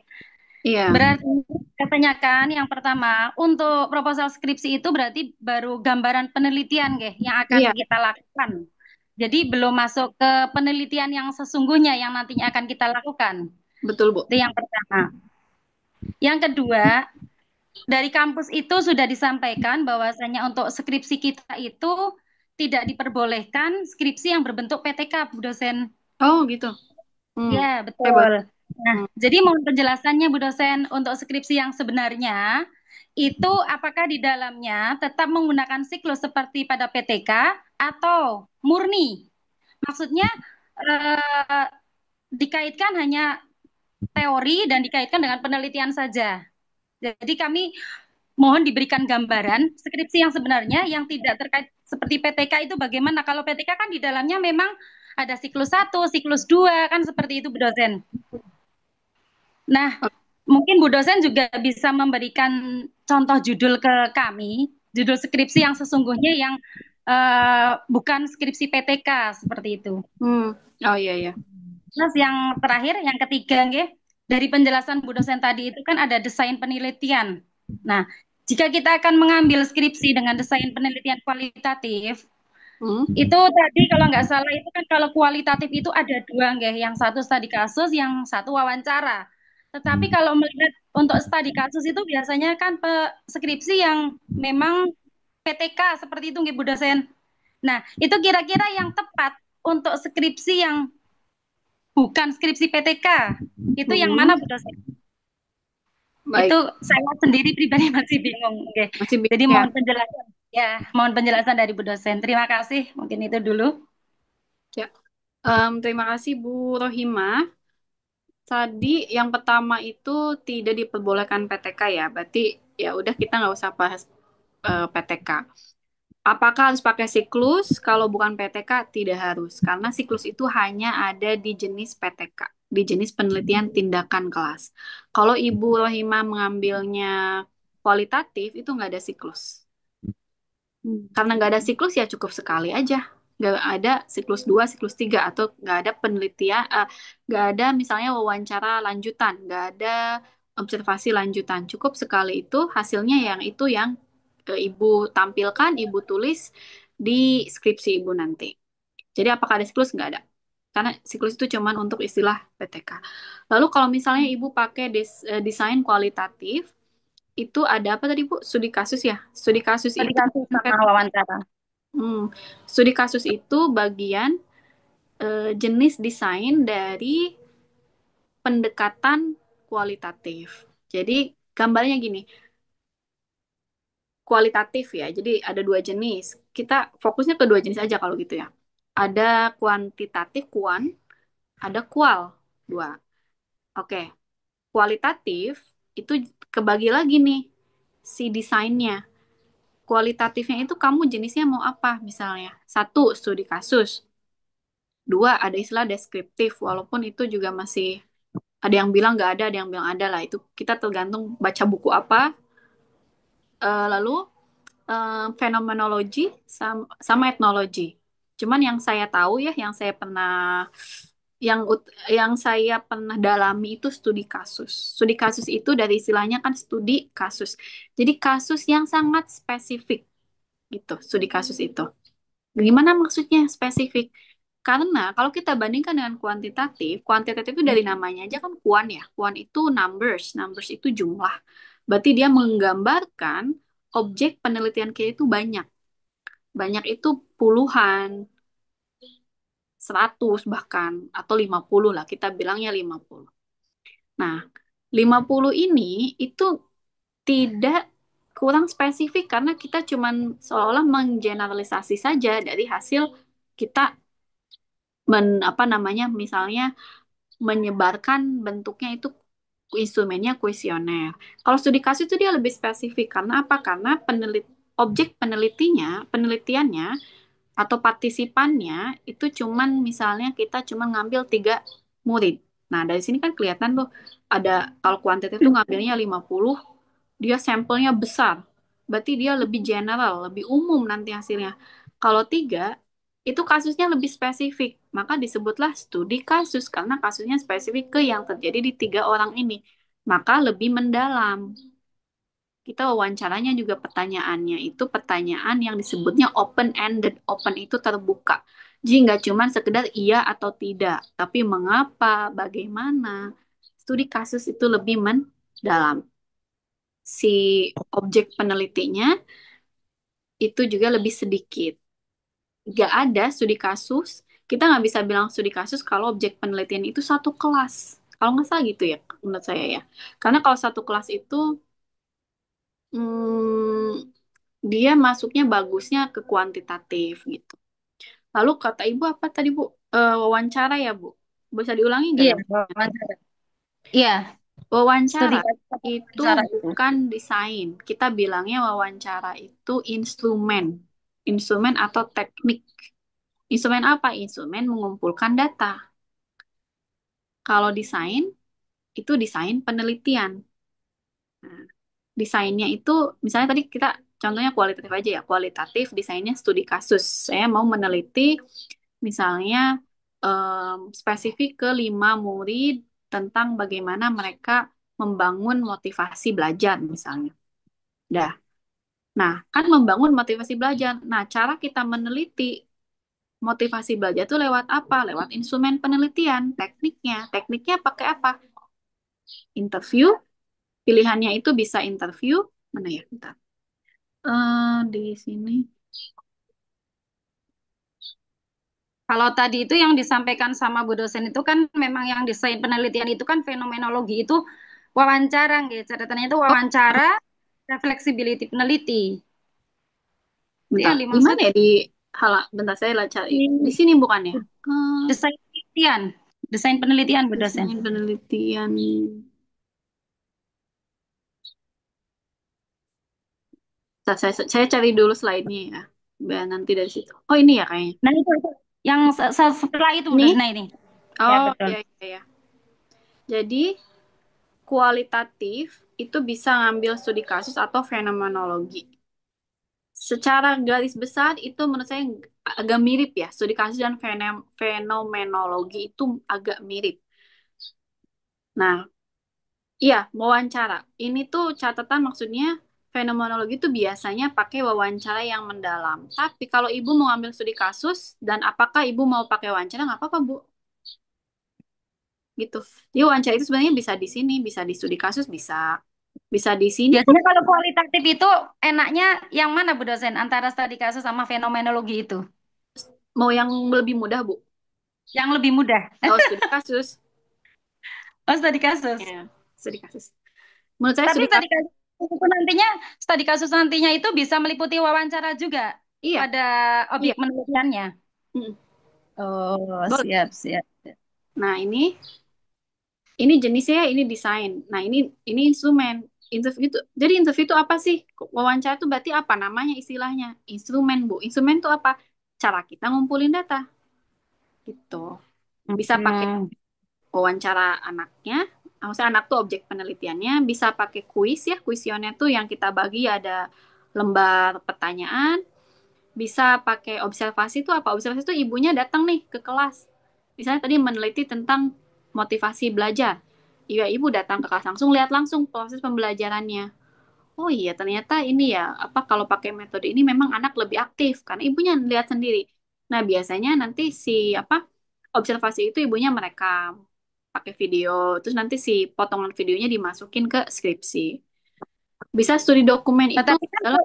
Iya, Berarti katanya kan yang pertama untuk proposal skripsi itu berarti baru gambaran penelitian, nggih, yang iya, akan kita lakukan. Jadi belum masuk ke penelitian yang sesungguhnya yang nantinya akan kita lakukan. betul, Bu. Itu yang pertama. Yang kedua, dari kampus itu sudah disampaikan bahwasanya untuk skripsi kita itu tidak diperbolehkan skripsi yang berbentuk PTK, Bu dosen. Oh, gitu. Hmm, Ya, hebat. betul. Nah, Hmm, jadi mohon penjelasannya Bu dosen untuk skripsi yang sebenarnya itu apakah di dalamnya tetap menggunakan siklus seperti pada PTK atau murni? Maksudnya eh, dikaitkan hanya teori dan dikaitkan dengan penelitian saja. Jadi kami mohon diberikan gambaran skripsi yang sebenarnya yang tidak terkait seperti PTK itu bagaimana? Kalau PTK kan di dalamnya memang ada siklus 1, siklus 2 kan seperti itu Bu dosen. Nah, mungkin Bu dosen juga bisa memberikan contoh judul ke kami, judul skripsi yang sesungguhnya yang bukan skripsi PTK seperti itu. hmm. Oh, iya, iya. Terus yang terakhir, yang ketiga, nggih, dari penjelasan Bu dosen tadi itu kan ada desain penelitian. Nah, jika kita akan mengambil skripsi dengan desain penelitian kualitatif, Hmm. Itu tadi kalau nggak salah itu kan kalau kualitatif itu ada dua nggih, yang satu studi kasus, yang satu wawancara. Tetapi kalau melihat untuk studi kasus itu biasanya kan skripsi yang memang PTK seperti itu nggih Bu dosen. Nah, itu kira-kira yang tepat untuk skripsi yang bukan skripsi PTK. Itu yang mana Hmm. Bu dosen? Itu Baik, saya sendiri pribadi masih bingung. Oke. masih Jadi bingung ya. mohon penjelasan. Ya, mohon penjelasan dari Bu dosen. Terima kasih. Mungkin itu dulu. Ya. Terima kasih Bu Rohimah. Tadi yang pertama itu tidak diperbolehkan PTK ya. Berarti ya udah kita nggak usah bahas PTK. Apakah harus pakai siklus? Kalau bukan PTK tidak harus. Karena siklus itu hanya ada di jenis PTK, di jenis penelitian tindakan kelas. Kalau Ibu Rohimah mengambilnya kualitatif itu nggak ada siklus. Karena nggak ada siklus ya cukup sekali aja. Nggak ada siklus 2, siklus 3 atau nggak ada penelitian, nggak ada misalnya wawancara lanjutan, nggak ada observasi lanjutan. Cukup sekali itu hasilnya yang itu yang Ibu tampilkan, Ibu tulis di skripsi Ibu nanti. Jadi apakah ada siklus? Nggak ada. Karena siklus itu cuma untuk istilah PTK. Lalu kalau misalnya Ibu pakai desain kualitatif, itu ada apa tadi Bu? Studi kasus ya. Studi kasus Studi itu kasus sama wawancara. Hmm. Studi kasus itu bagian jenis desain dari pendekatan kualitatif. Jadi gambarnya gini, kualitatif ya. Jadi ada dua jenis. Kita fokusnya ke dua jenis aja kalau gitu ya. Ada kuantitatif, kuan, ada kual, dua. Oke, kualitatif itu kebagi lagi nih si desainnya. Kualitatifnya itu kamu jenisnya mau apa misalnya. Satu, studi kasus. Dua, ada istilah deskriptif, walaupun itu juga masih ada yang bilang nggak ada yang bilang ada lah. Itu kita tergantung baca buku apa. Lalu fenomenologi sama etnologi. Cuman yang saya tahu ya, yang saya pernah dalami itu studi kasus. Studi kasus itu dari istilahnya kan studi kasus. Jadi kasus yang sangat spesifik gitu, studi kasus itu. Gimana maksudnya spesifik? Karena kalau kita bandingkan dengan kuantitatif, kuantitatif itu dari namanya aja kan kuan ya. Kuan itu numbers, numbers itu jumlah. Berarti dia menggambarkan objek penelitian kita itu banyak. Banyak itu puluhan, 100 bahkan, atau 50 lah, kita bilangnya 50. Nah, 50 ini itu tidak kurang spesifik karena kita cuman seolah-olah menggeneralisasi saja dari hasil kita apa namanya misalnya menyebarkan bentuknya itu instrumennya kuesioner. Kalau studi kasus itu dia lebih spesifik karena apa? Karena objek penelitiannya atau partisipannya itu cuman misalnya kita cuman ngambil 3 murid. Nah, dari sini kan kelihatan tuh ada kalau kuantitatif tuh ngambilnya 50, dia sampelnya besar. Berarti dia lebih general, lebih umum nanti hasilnya. Kalau 3, itu kasusnya lebih spesifik. Maka disebutlah studi kasus karena kasusnya spesifik ke yang terjadi di 3 orang ini. Maka lebih mendalam. Kita wawancaranya juga pertanyaannya itu pertanyaan yang disebutnya open-ended. Open itu terbuka. Jadi nggak cuma sekedar iya atau tidak, tapi mengapa, bagaimana. Studi kasus itu lebih mendalam. Si objek penelitinya itu juga lebih sedikit. Nggak ada studi kasus, kita nggak bisa bilang studi kasus kalau objek penelitian itu satu kelas. Kalau nggak salah gitu ya, menurut saya ya. Karena kalau satu kelas itu dia masuknya bagusnya ke kuantitatif gitu. Lalu kata Ibu apa tadi Bu? Wawancara ya Bu? Bisa diulangi nggak Iya, ya Bu? wawancara. Iya, studi Wawancara kasus atau itu wawancara itu. bukan desain. Kita bilangnya wawancara itu instrumen. Instrumen atau teknik. Instrumen apa? Instrumen mengumpulkan data. Kalau desain, itu desain penelitian. Nah, desainnya itu, misalnya tadi kita contohnya kualitatif aja ya. Kualitatif desainnya studi kasus. Saya mau meneliti misalnya spesifik ke 5 murid tentang bagaimana mereka membangun motivasi belajar misalnya. Dah. Nah, kan membangun motivasi belajar. Nah, cara kita meneliti motivasi belajar itu lewat apa? Lewat instrumen penelitian, tekniknya. Tekniknya pakai apa? Interview. Pilihannya itu bisa interview. Mana ya? Bentar. Di sini. Kalau tadi itu yang disampaikan sama Bu dosen itu kan memang yang desain penelitian itu kan fenomenologi itu wawancara, gitu. Catatannya itu Oh, wawancara, refleksibility peneliti. Itu bentar. yang Di dimaksud mana ya? Di bentar saya lah cari. Di di sini bukan ya? Eh, desain penelitian. Desain penelitian Bu dosen. desain penelitian. Saya cari dulu slide-nya ya. Biar nanti dari situ. Oh, ini ya kayaknya. Nah itu. Yang setelah itu Bu dosen. Ini? Nah ini. Ya Oh, betul. iya, iya, iya. Jadi, kualitatif itu bisa ngambil studi kasus atau fenomenologi. Secara garis besar itu menurut saya agak mirip ya. Studi kasus dan fenomenologi itu agak mirip. Nah, iya, wawancara. Ini tuh catatan maksudnya fenomenologi itu biasanya pakai wawancara yang mendalam. Tapi kalau ibu mau ambil studi kasus dan apakah ibu mau pakai wawancara, nggak apa-apa, Bu. Gitu. Jadi wawancara itu sebenarnya bisa di sini, bisa di studi kasus, bisa bisa di sini pun. Biasanya kalau kualitatif itu enaknya yang mana Bu dosen? Antara studi kasus sama fenomenologi itu? Mau yang lebih mudah, Bu. Yang lebih mudah. Oh, studi kasus. Oh, studi kasus. Ya, studi kasus. Menurut saya Tapi studi studi kasus, kasus itu nantinya, studi kasus nantinya itu bisa meliputi wawancara juga iya, pada iya. objek penelitiannya. Mm, Oh, boleh. siap, siap. Nah, ini jenisnya, ini desain. Nah, ini instrumen. Interview itu, jadi interview itu apa sih? Wawancara itu berarti apa namanya istilahnya? Instrumen, Bu. Instrumen itu apa? Cara kita ngumpulin data. Gitu. Bisa pakai Hmm. wawancara anaknya, maksudnya anak tuh objek penelitiannya, bisa pakai kuis ya, kuesioner tuh yang kita bagi ada lembar pertanyaan, bisa pakai observasi tuh apa? Observasi tuh ibunya datang nih ke kelas. Misalnya tadi meneliti tentang motivasi belajar. Iya, ibu datang ke kelas langsung, lihat langsung proses pembelajarannya. Oh iya, ternyata ini ya, apa kalau pakai metode ini memang anak lebih aktif karena ibunya lihat sendiri. Nah, biasanya nanti si apa observasi itu ibunya merekam pakai video, terus nanti si potongan videonya dimasukin ke skripsi. Bisa studi dokumen Nah, itu adalah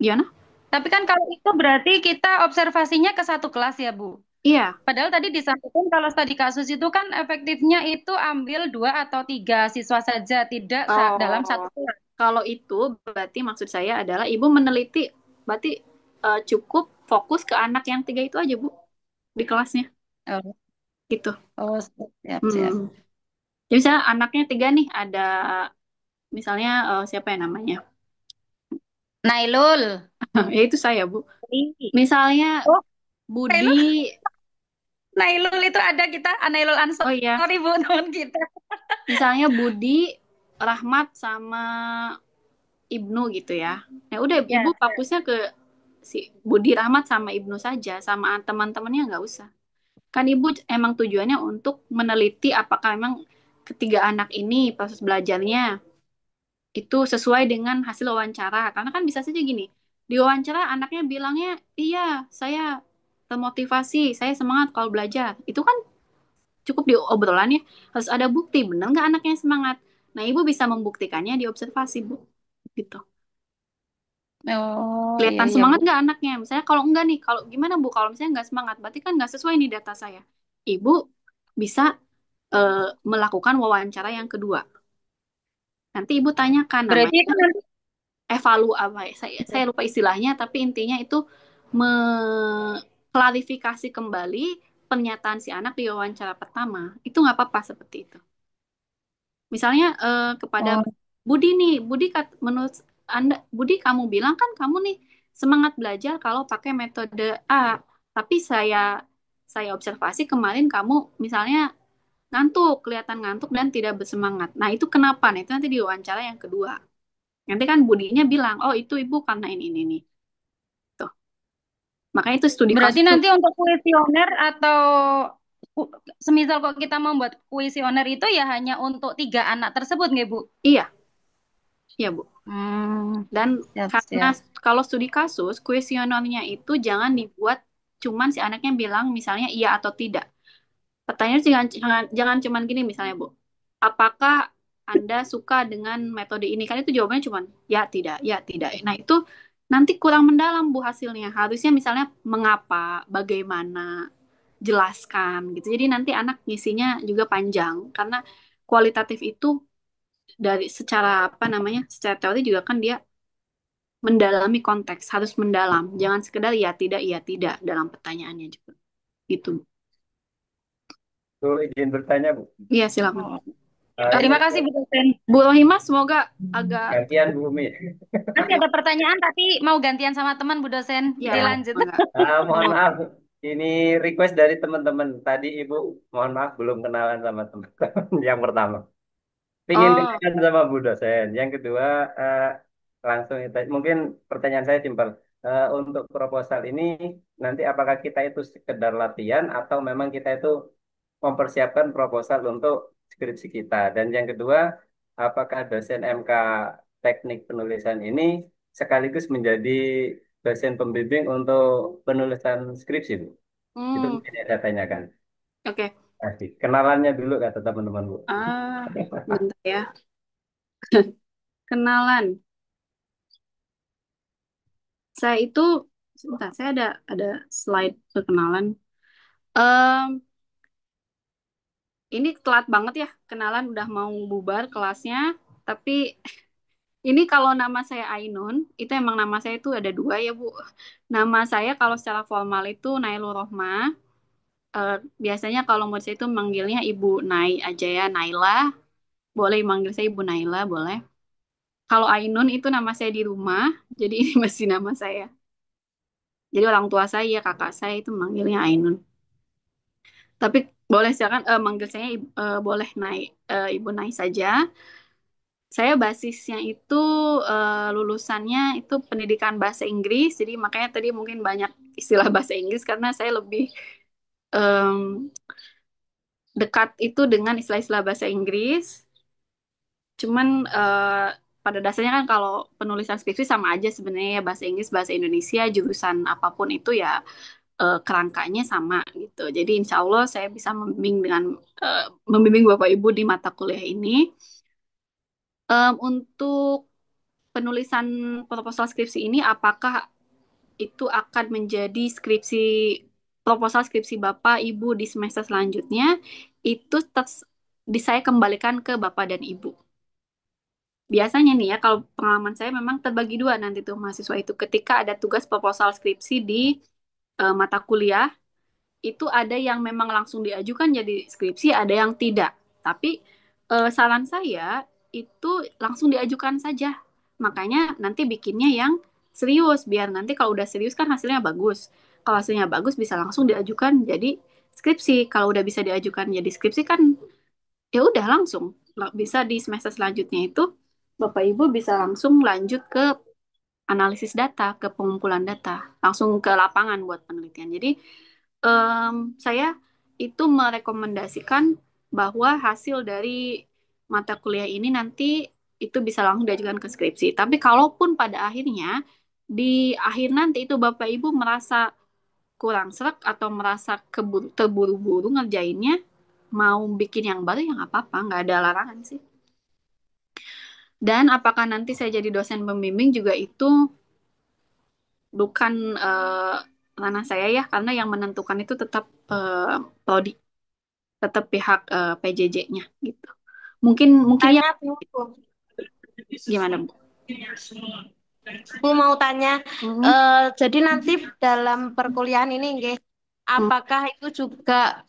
gimana? tapi kan kalau itu berarti kita observasinya ke satu kelas ya, Bu. Iya. Padahal tadi disampaikan kalau studi kasus itu kan efektifnya itu ambil dua atau tiga siswa saja, tidak dalam Oh, satu kelas. kalau itu berarti maksud saya adalah ibu meneliti, berarti cukup fokus ke anak yang tiga itu aja, Bu, di kelasnya. Oh, Gitu. oh, siap, siap. Hmm. Jadi misalnya anaknya tiga nih, ada misalnya siapa ya namanya? Nailul. Ya itu saya, Bu. Ih. Misalnya Oh, Budi, Nailul. Nailul itu ada kita, Nailul oh iya, Ansori Bu teman kita. misalnya Budi, Rahmat sama Ibnu gitu ya. Nah udah ibu Ya, fokusnya ke si Budi, Rahmat sama Ibnu saja, sama teman-temannya nggak usah. Kan ibu emang tujuannya untuk meneliti apakah memang ketiga anak ini proses belajarnya itu sesuai dengan hasil wawancara. Karena kan bisa saja gini, di wawancara anaknya bilangnya, iya saya termotivasi, saya semangat kalau belajar. Itu kan cukup di obrolannya, harus ada bukti, bener nggak anaknya semangat. Nah ibu bisa membuktikannya di observasi, Bu. Gitu. oh iya Kelihatan iya Bu. semangat nggak anaknya? Misalnya kalau enggak nih, kalau gimana Bu? Kalau misalnya nggak semangat, berarti kan nggak sesuai nih data saya. Ibu bisa melakukan wawancara yang kedua. Nanti ibu tanyakan Berarti namanya kan nanti evalu apa ya? Saya lupa istilahnya, tapi intinya itu mengklarifikasi kembali pernyataan si anak di wawancara pertama. Itu nggak apa-apa seperti itu. Misalnya kepada oh, Budi nih, menurut Anda, Budi kamu bilang kan kamu nih semangat belajar kalau pakai metode A, tapi saya observasi kemarin kamu misalnya ngantuk, kelihatan ngantuk dan tidak bersemangat. Nah, itu kenapa? Nah, itu nanti di wawancara yang kedua. Nanti kan Budinya bilang, oh itu ibu karena ini nih. Tuh. Makanya itu studi berarti kasus tuh. nanti untuk kuesioner atau ku- semisal kok kita membuat kuesioner itu ya hanya untuk tiga anak tersebut nggak Bu? Iya, iya Bu. Hmm, Dan karena siap-siap. kalau studi kasus, kuesionernya itu jangan dibuat cuman si anaknya bilang misalnya iya atau tidak. Pertanyaan jangan cuman gini misalnya, Bu. Apakah Anda suka dengan metode ini? Kan itu jawabannya cuman ya, tidak, ya, tidak. Nah, itu nanti kurang mendalam, Bu, hasilnya. Harusnya misalnya mengapa, bagaimana, jelaskan gitu. Jadi nanti anak ngisinya juga panjang karena kualitatif itu dari secara apa namanya? Secara teori juga kan dia mendalami konteks, harus mendalam. Jangan sekedar ya tidak dalam pertanyaannya juga. Gitu. Tuh izin bertanya, Bu. Iya, silakan. Ini Terima kasih Bu dosen. Bu Rohimah semoga agak gantian Bu Umi. Masih ada pertanyaan tapi mau gantian sama teman Bu dosen. ya Dilanjut. enggak. Mohon maaf, ini request dari teman-teman. Tadi Ibu, mohon maaf belum kenalan sama teman-teman yang pertama. Pingin Oh, kenalan sama Bu dosen. Yang kedua, eh, langsung itu. Mungkin pertanyaan saya simpel. Untuk proposal ini, nanti apakah kita itu sekedar latihan atau memang kita itu mempersiapkan proposal untuk skripsi kita? Dan yang kedua, apakah dosen MK teknik penulisan ini sekaligus menjadi dosen pembimbing untuk penulisan skripsi, Bu? Itu hmm, mungkin yang saya tanyakan. oke. Asik. Kenalannya dulu kata teman-teman, Bu. Bentar ya. Kenalan. Saya itu sebentar, saya ada slide perkenalan. Em, ini telat banget ya, kenalan udah mau bubar kelasnya. Tapi ini kalau nama saya Ainun, itu emang nama saya itu ada dua ya, Bu. Nama saya kalau secara formal itu Nailur Rohmah. Eh, biasanya kalau menurut saya itu manggilnya Ibu Nai aja ya, Naila. Boleh manggil saya Ibu Naila, boleh. Kalau Ainun itu nama saya di rumah, jadi ini masih nama saya. Jadi orang tua saya, kakak saya itu manggilnya Ainun. Tapi boleh silakan manggil saya boleh Ibu Nai saja. Saya basisnya itu lulusannya itu pendidikan bahasa Inggris, jadi makanya tadi mungkin banyak istilah bahasa Inggris karena saya lebih em, dekat itu dengan istilah-istilah bahasa Inggris. Cuman pada dasarnya kan kalau penulisan skripsi sama aja sebenarnya ya, bahasa Inggris, bahasa Indonesia, jurusan apapun itu ya kerangkanya sama gitu. Jadi insya Allah saya bisa eh, membimbing Bapak Ibu di mata kuliah ini. Untuk penulisan proposal skripsi ini, apakah itu akan menjadi proposal skripsi Bapak Ibu di semester selanjutnya? Itu saya kembalikan ke Bapak dan Ibu. Biasanya nih ya, kalau pengalaman saya memang terbagi dua nanti tuh mahasiswa itu ketika ada tugas proposal skripsi di mata kuliah, itu ada yang memang langsung diajukan jadi skripsi, ada yang tidak. Tapi saran saya itu langsung diajukan saja. Makanya nanti bikinnya yang serius, biar nanti kalau udah serius kan hasilnya bagus. Kalau hasilnya bagus bisa langsung diajukan jadi skripsi. Kalau udah bisa diajukan jadi skripsi kan ya udah langsung bisa di semester selanjutnya itu Bapak Ibu bisa langsung lanjut ke analisis data, ke pengumpulan data, langsung ke lapangan buat penelitian. Jadi saya itu merekomendasikan bahwa hasil dari mata kuliah ini nanti itu bisa langsung diajukan ke skripsi. Tapi kalaupun pada akhirnya di akhir nanti itu Bapak Ibu merasa kurang serak atau merasa terburu-buru ngerjainnya, mau bikin yang baru ya nggak apa-apa, nggak ada larangan sih. Dan apakah nanti saya jadi dosen pembimbing juga itu bukan ranah saya ya, karena yang menentukan itu tetap prodi, tetap pihak PJJ-nya gitu. Mungkin mungkin ya Tanya Bu, gimana Bu? Bu mau tanya, Hmm, jadi nanti dalam perkuliahan ini, nggih, hmm, apakah itu juga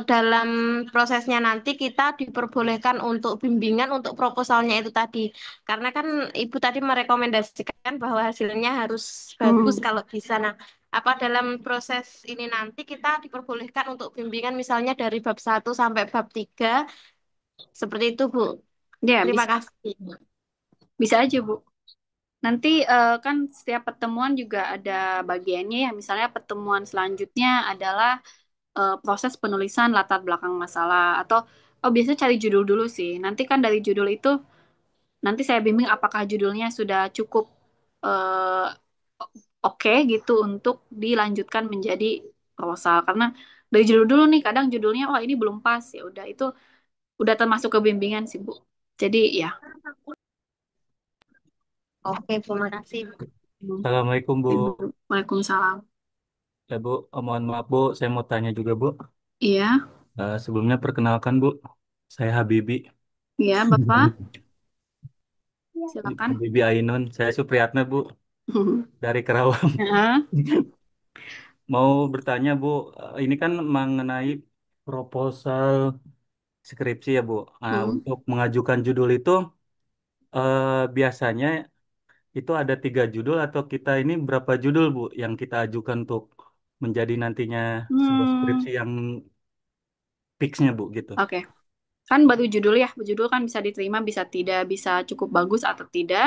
dalam prosesnya nanti kita diperbolehkan untuk bimbingan untuk proposalnya itu tadi? Karena kan Ibu tadi merekomendasikan bahwa hasilnya harus bagus hmm. kalau bisa. Nah, apa dalam proses ini nanti kita diperbolehkan untuk bimbingan misalnya dari bab 1 sampai bab 3 seperti itu, Bu? Ya Terima bisa kasih. bisa aja Bu. Nanti kan setiap pertemuan juga ada bagiannya ya. Misalnya pertemuan selanjutnya adalah proses penulisan latar belakang masalah atau biasanya cari judul dulu sih. Nanti kan dari judul itu nanti saya bimbing apakah judulnya sudah cukup eh, oke gitu untuk dilanjutkan menjadi proposal. Karena dari judul dulu nih, kadang judulnya, wah ini belum pas, ya udah itu udah termasuk kebimbingan sih Bu. Jadi ya. Oke, terima kasih. Assalamualaikum Bu. Waalaikumsalam. Ya Bu, mohon maaf Bu, saya mau tanya juga Bu. Iya, Sebelumnya perkenalkan Bu, saya Habibi. iya Bapak, silakan. Habibi Ainun, saya Supriyatna Bu, dari Kerawang. Ya. Mau bertanya Bu, ini kan mengenai proposal skripsi ya Bu. Nah, Hmm. untuk mengajukan judul itu biasanya itu ada 3 judul atau kita ini berapa judul Bu yang kita ajukan untuk menjadi nantinya sebuah skripsi Hmm, yang fixnya Bu gitu. oke. Kan baru judul ya, judul kan bisa diterima, bisa tidak, bisa cukup bagus atau tidak.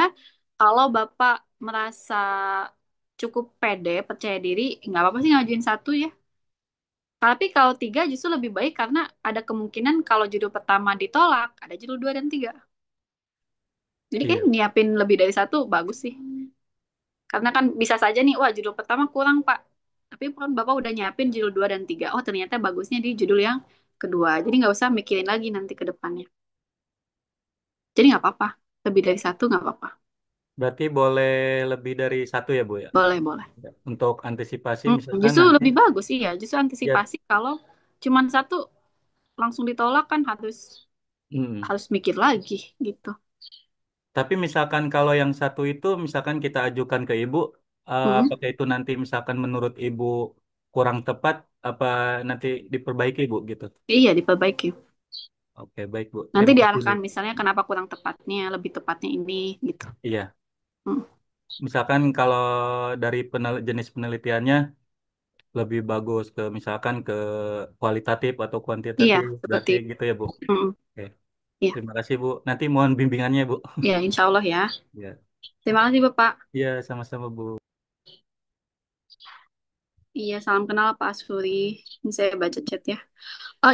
Kalau Bapak merasa cukup pede, percaya diri, nggak apa-apa sih ngajuin satu ya. Tapi kalau tiga justru lebih baik karena ada kemungkinan kalau judul pertama ditolak, ada judul dua dan tiga. Jadi kayak Iya. nyiapin lebih dari satu bagus sih. Karena kan bisa saja nih, wah judul pertama kurang Pak. Tapi kan Bapak udah nyiapin judul dua dan tiga. Oh ternyata bagusnya di judul yang kedua. Jadi nggak usah mikirin lagi nanti ke depannya. Jadi nggak apa-apa. Lebih dari satu nggak apa-apa. Berarti boleh lebih dari satu ya Bu ya? Boleh, boleh. Ya. Untuk antisipasi misalkan Justru nanti lebih bagus iya. Justru ya, antisipasi kalau cuman satu langsung ditolak kan harus mm. harus mikir lagi gitu. Tapi misalkan kalau yang satu itu misalkan kita ajukan ke Ibu, Mm. apakah itu nanti misalkan menurut Ibu kurang tepat, apa nanti diperbaiki Bu gitu? Iya, diperbaiki. Oke, baik Bu. Nanti Terima kasih Bu. diarahkan misalnya kenapa kurang tepatnya, lebih tepatnya ini gitu. Iya, Mm. misalkan kalau dari jenis penelitiannya lebih bagus ke misalkan ke kualitatif atau Iya, kuantitatif, seperti berarti itu. gitu ya Bu. Mm. Oke, Iya, terima kasih Bu. Nanti mohon bimbingannya Bu. iya, insya Allah ya. Ya, Terima kasih Bapak. iya sama-sama Bu. Iya, salam kenal Pak Asfuri. Ini saya baca chat ya.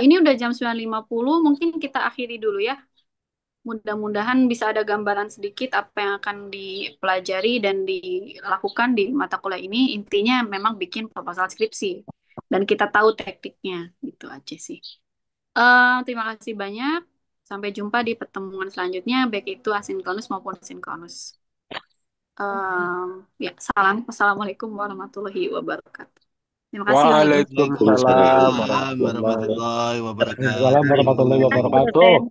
Ini udah jam 9.50, mungkin kita akhiri dulu ya. Mudah-mudahan bisa ada gambaran sedikit apa yang akan dipelajari dan dilakukan di mata kuliah ini. Intinya memang bikin proposal skripsi. Dan kita tahu tekniknya. Gitu aja sih. Terima kasih banyak. Sampai jumpa di pertemuan selanjutnya, baik itu asinkronus maupun sinkronus. Ya, salam. Wassalamualaikum warahmatullahi wabarakatuh. Terima kasih lagi. Waalaikumsalam Waalaikumsalam warahmatullahi warahmatullahi Waalaikumsalam wabarakatuh. warahmatullahi Terima kasih, Bu wabarakatuh. dosen.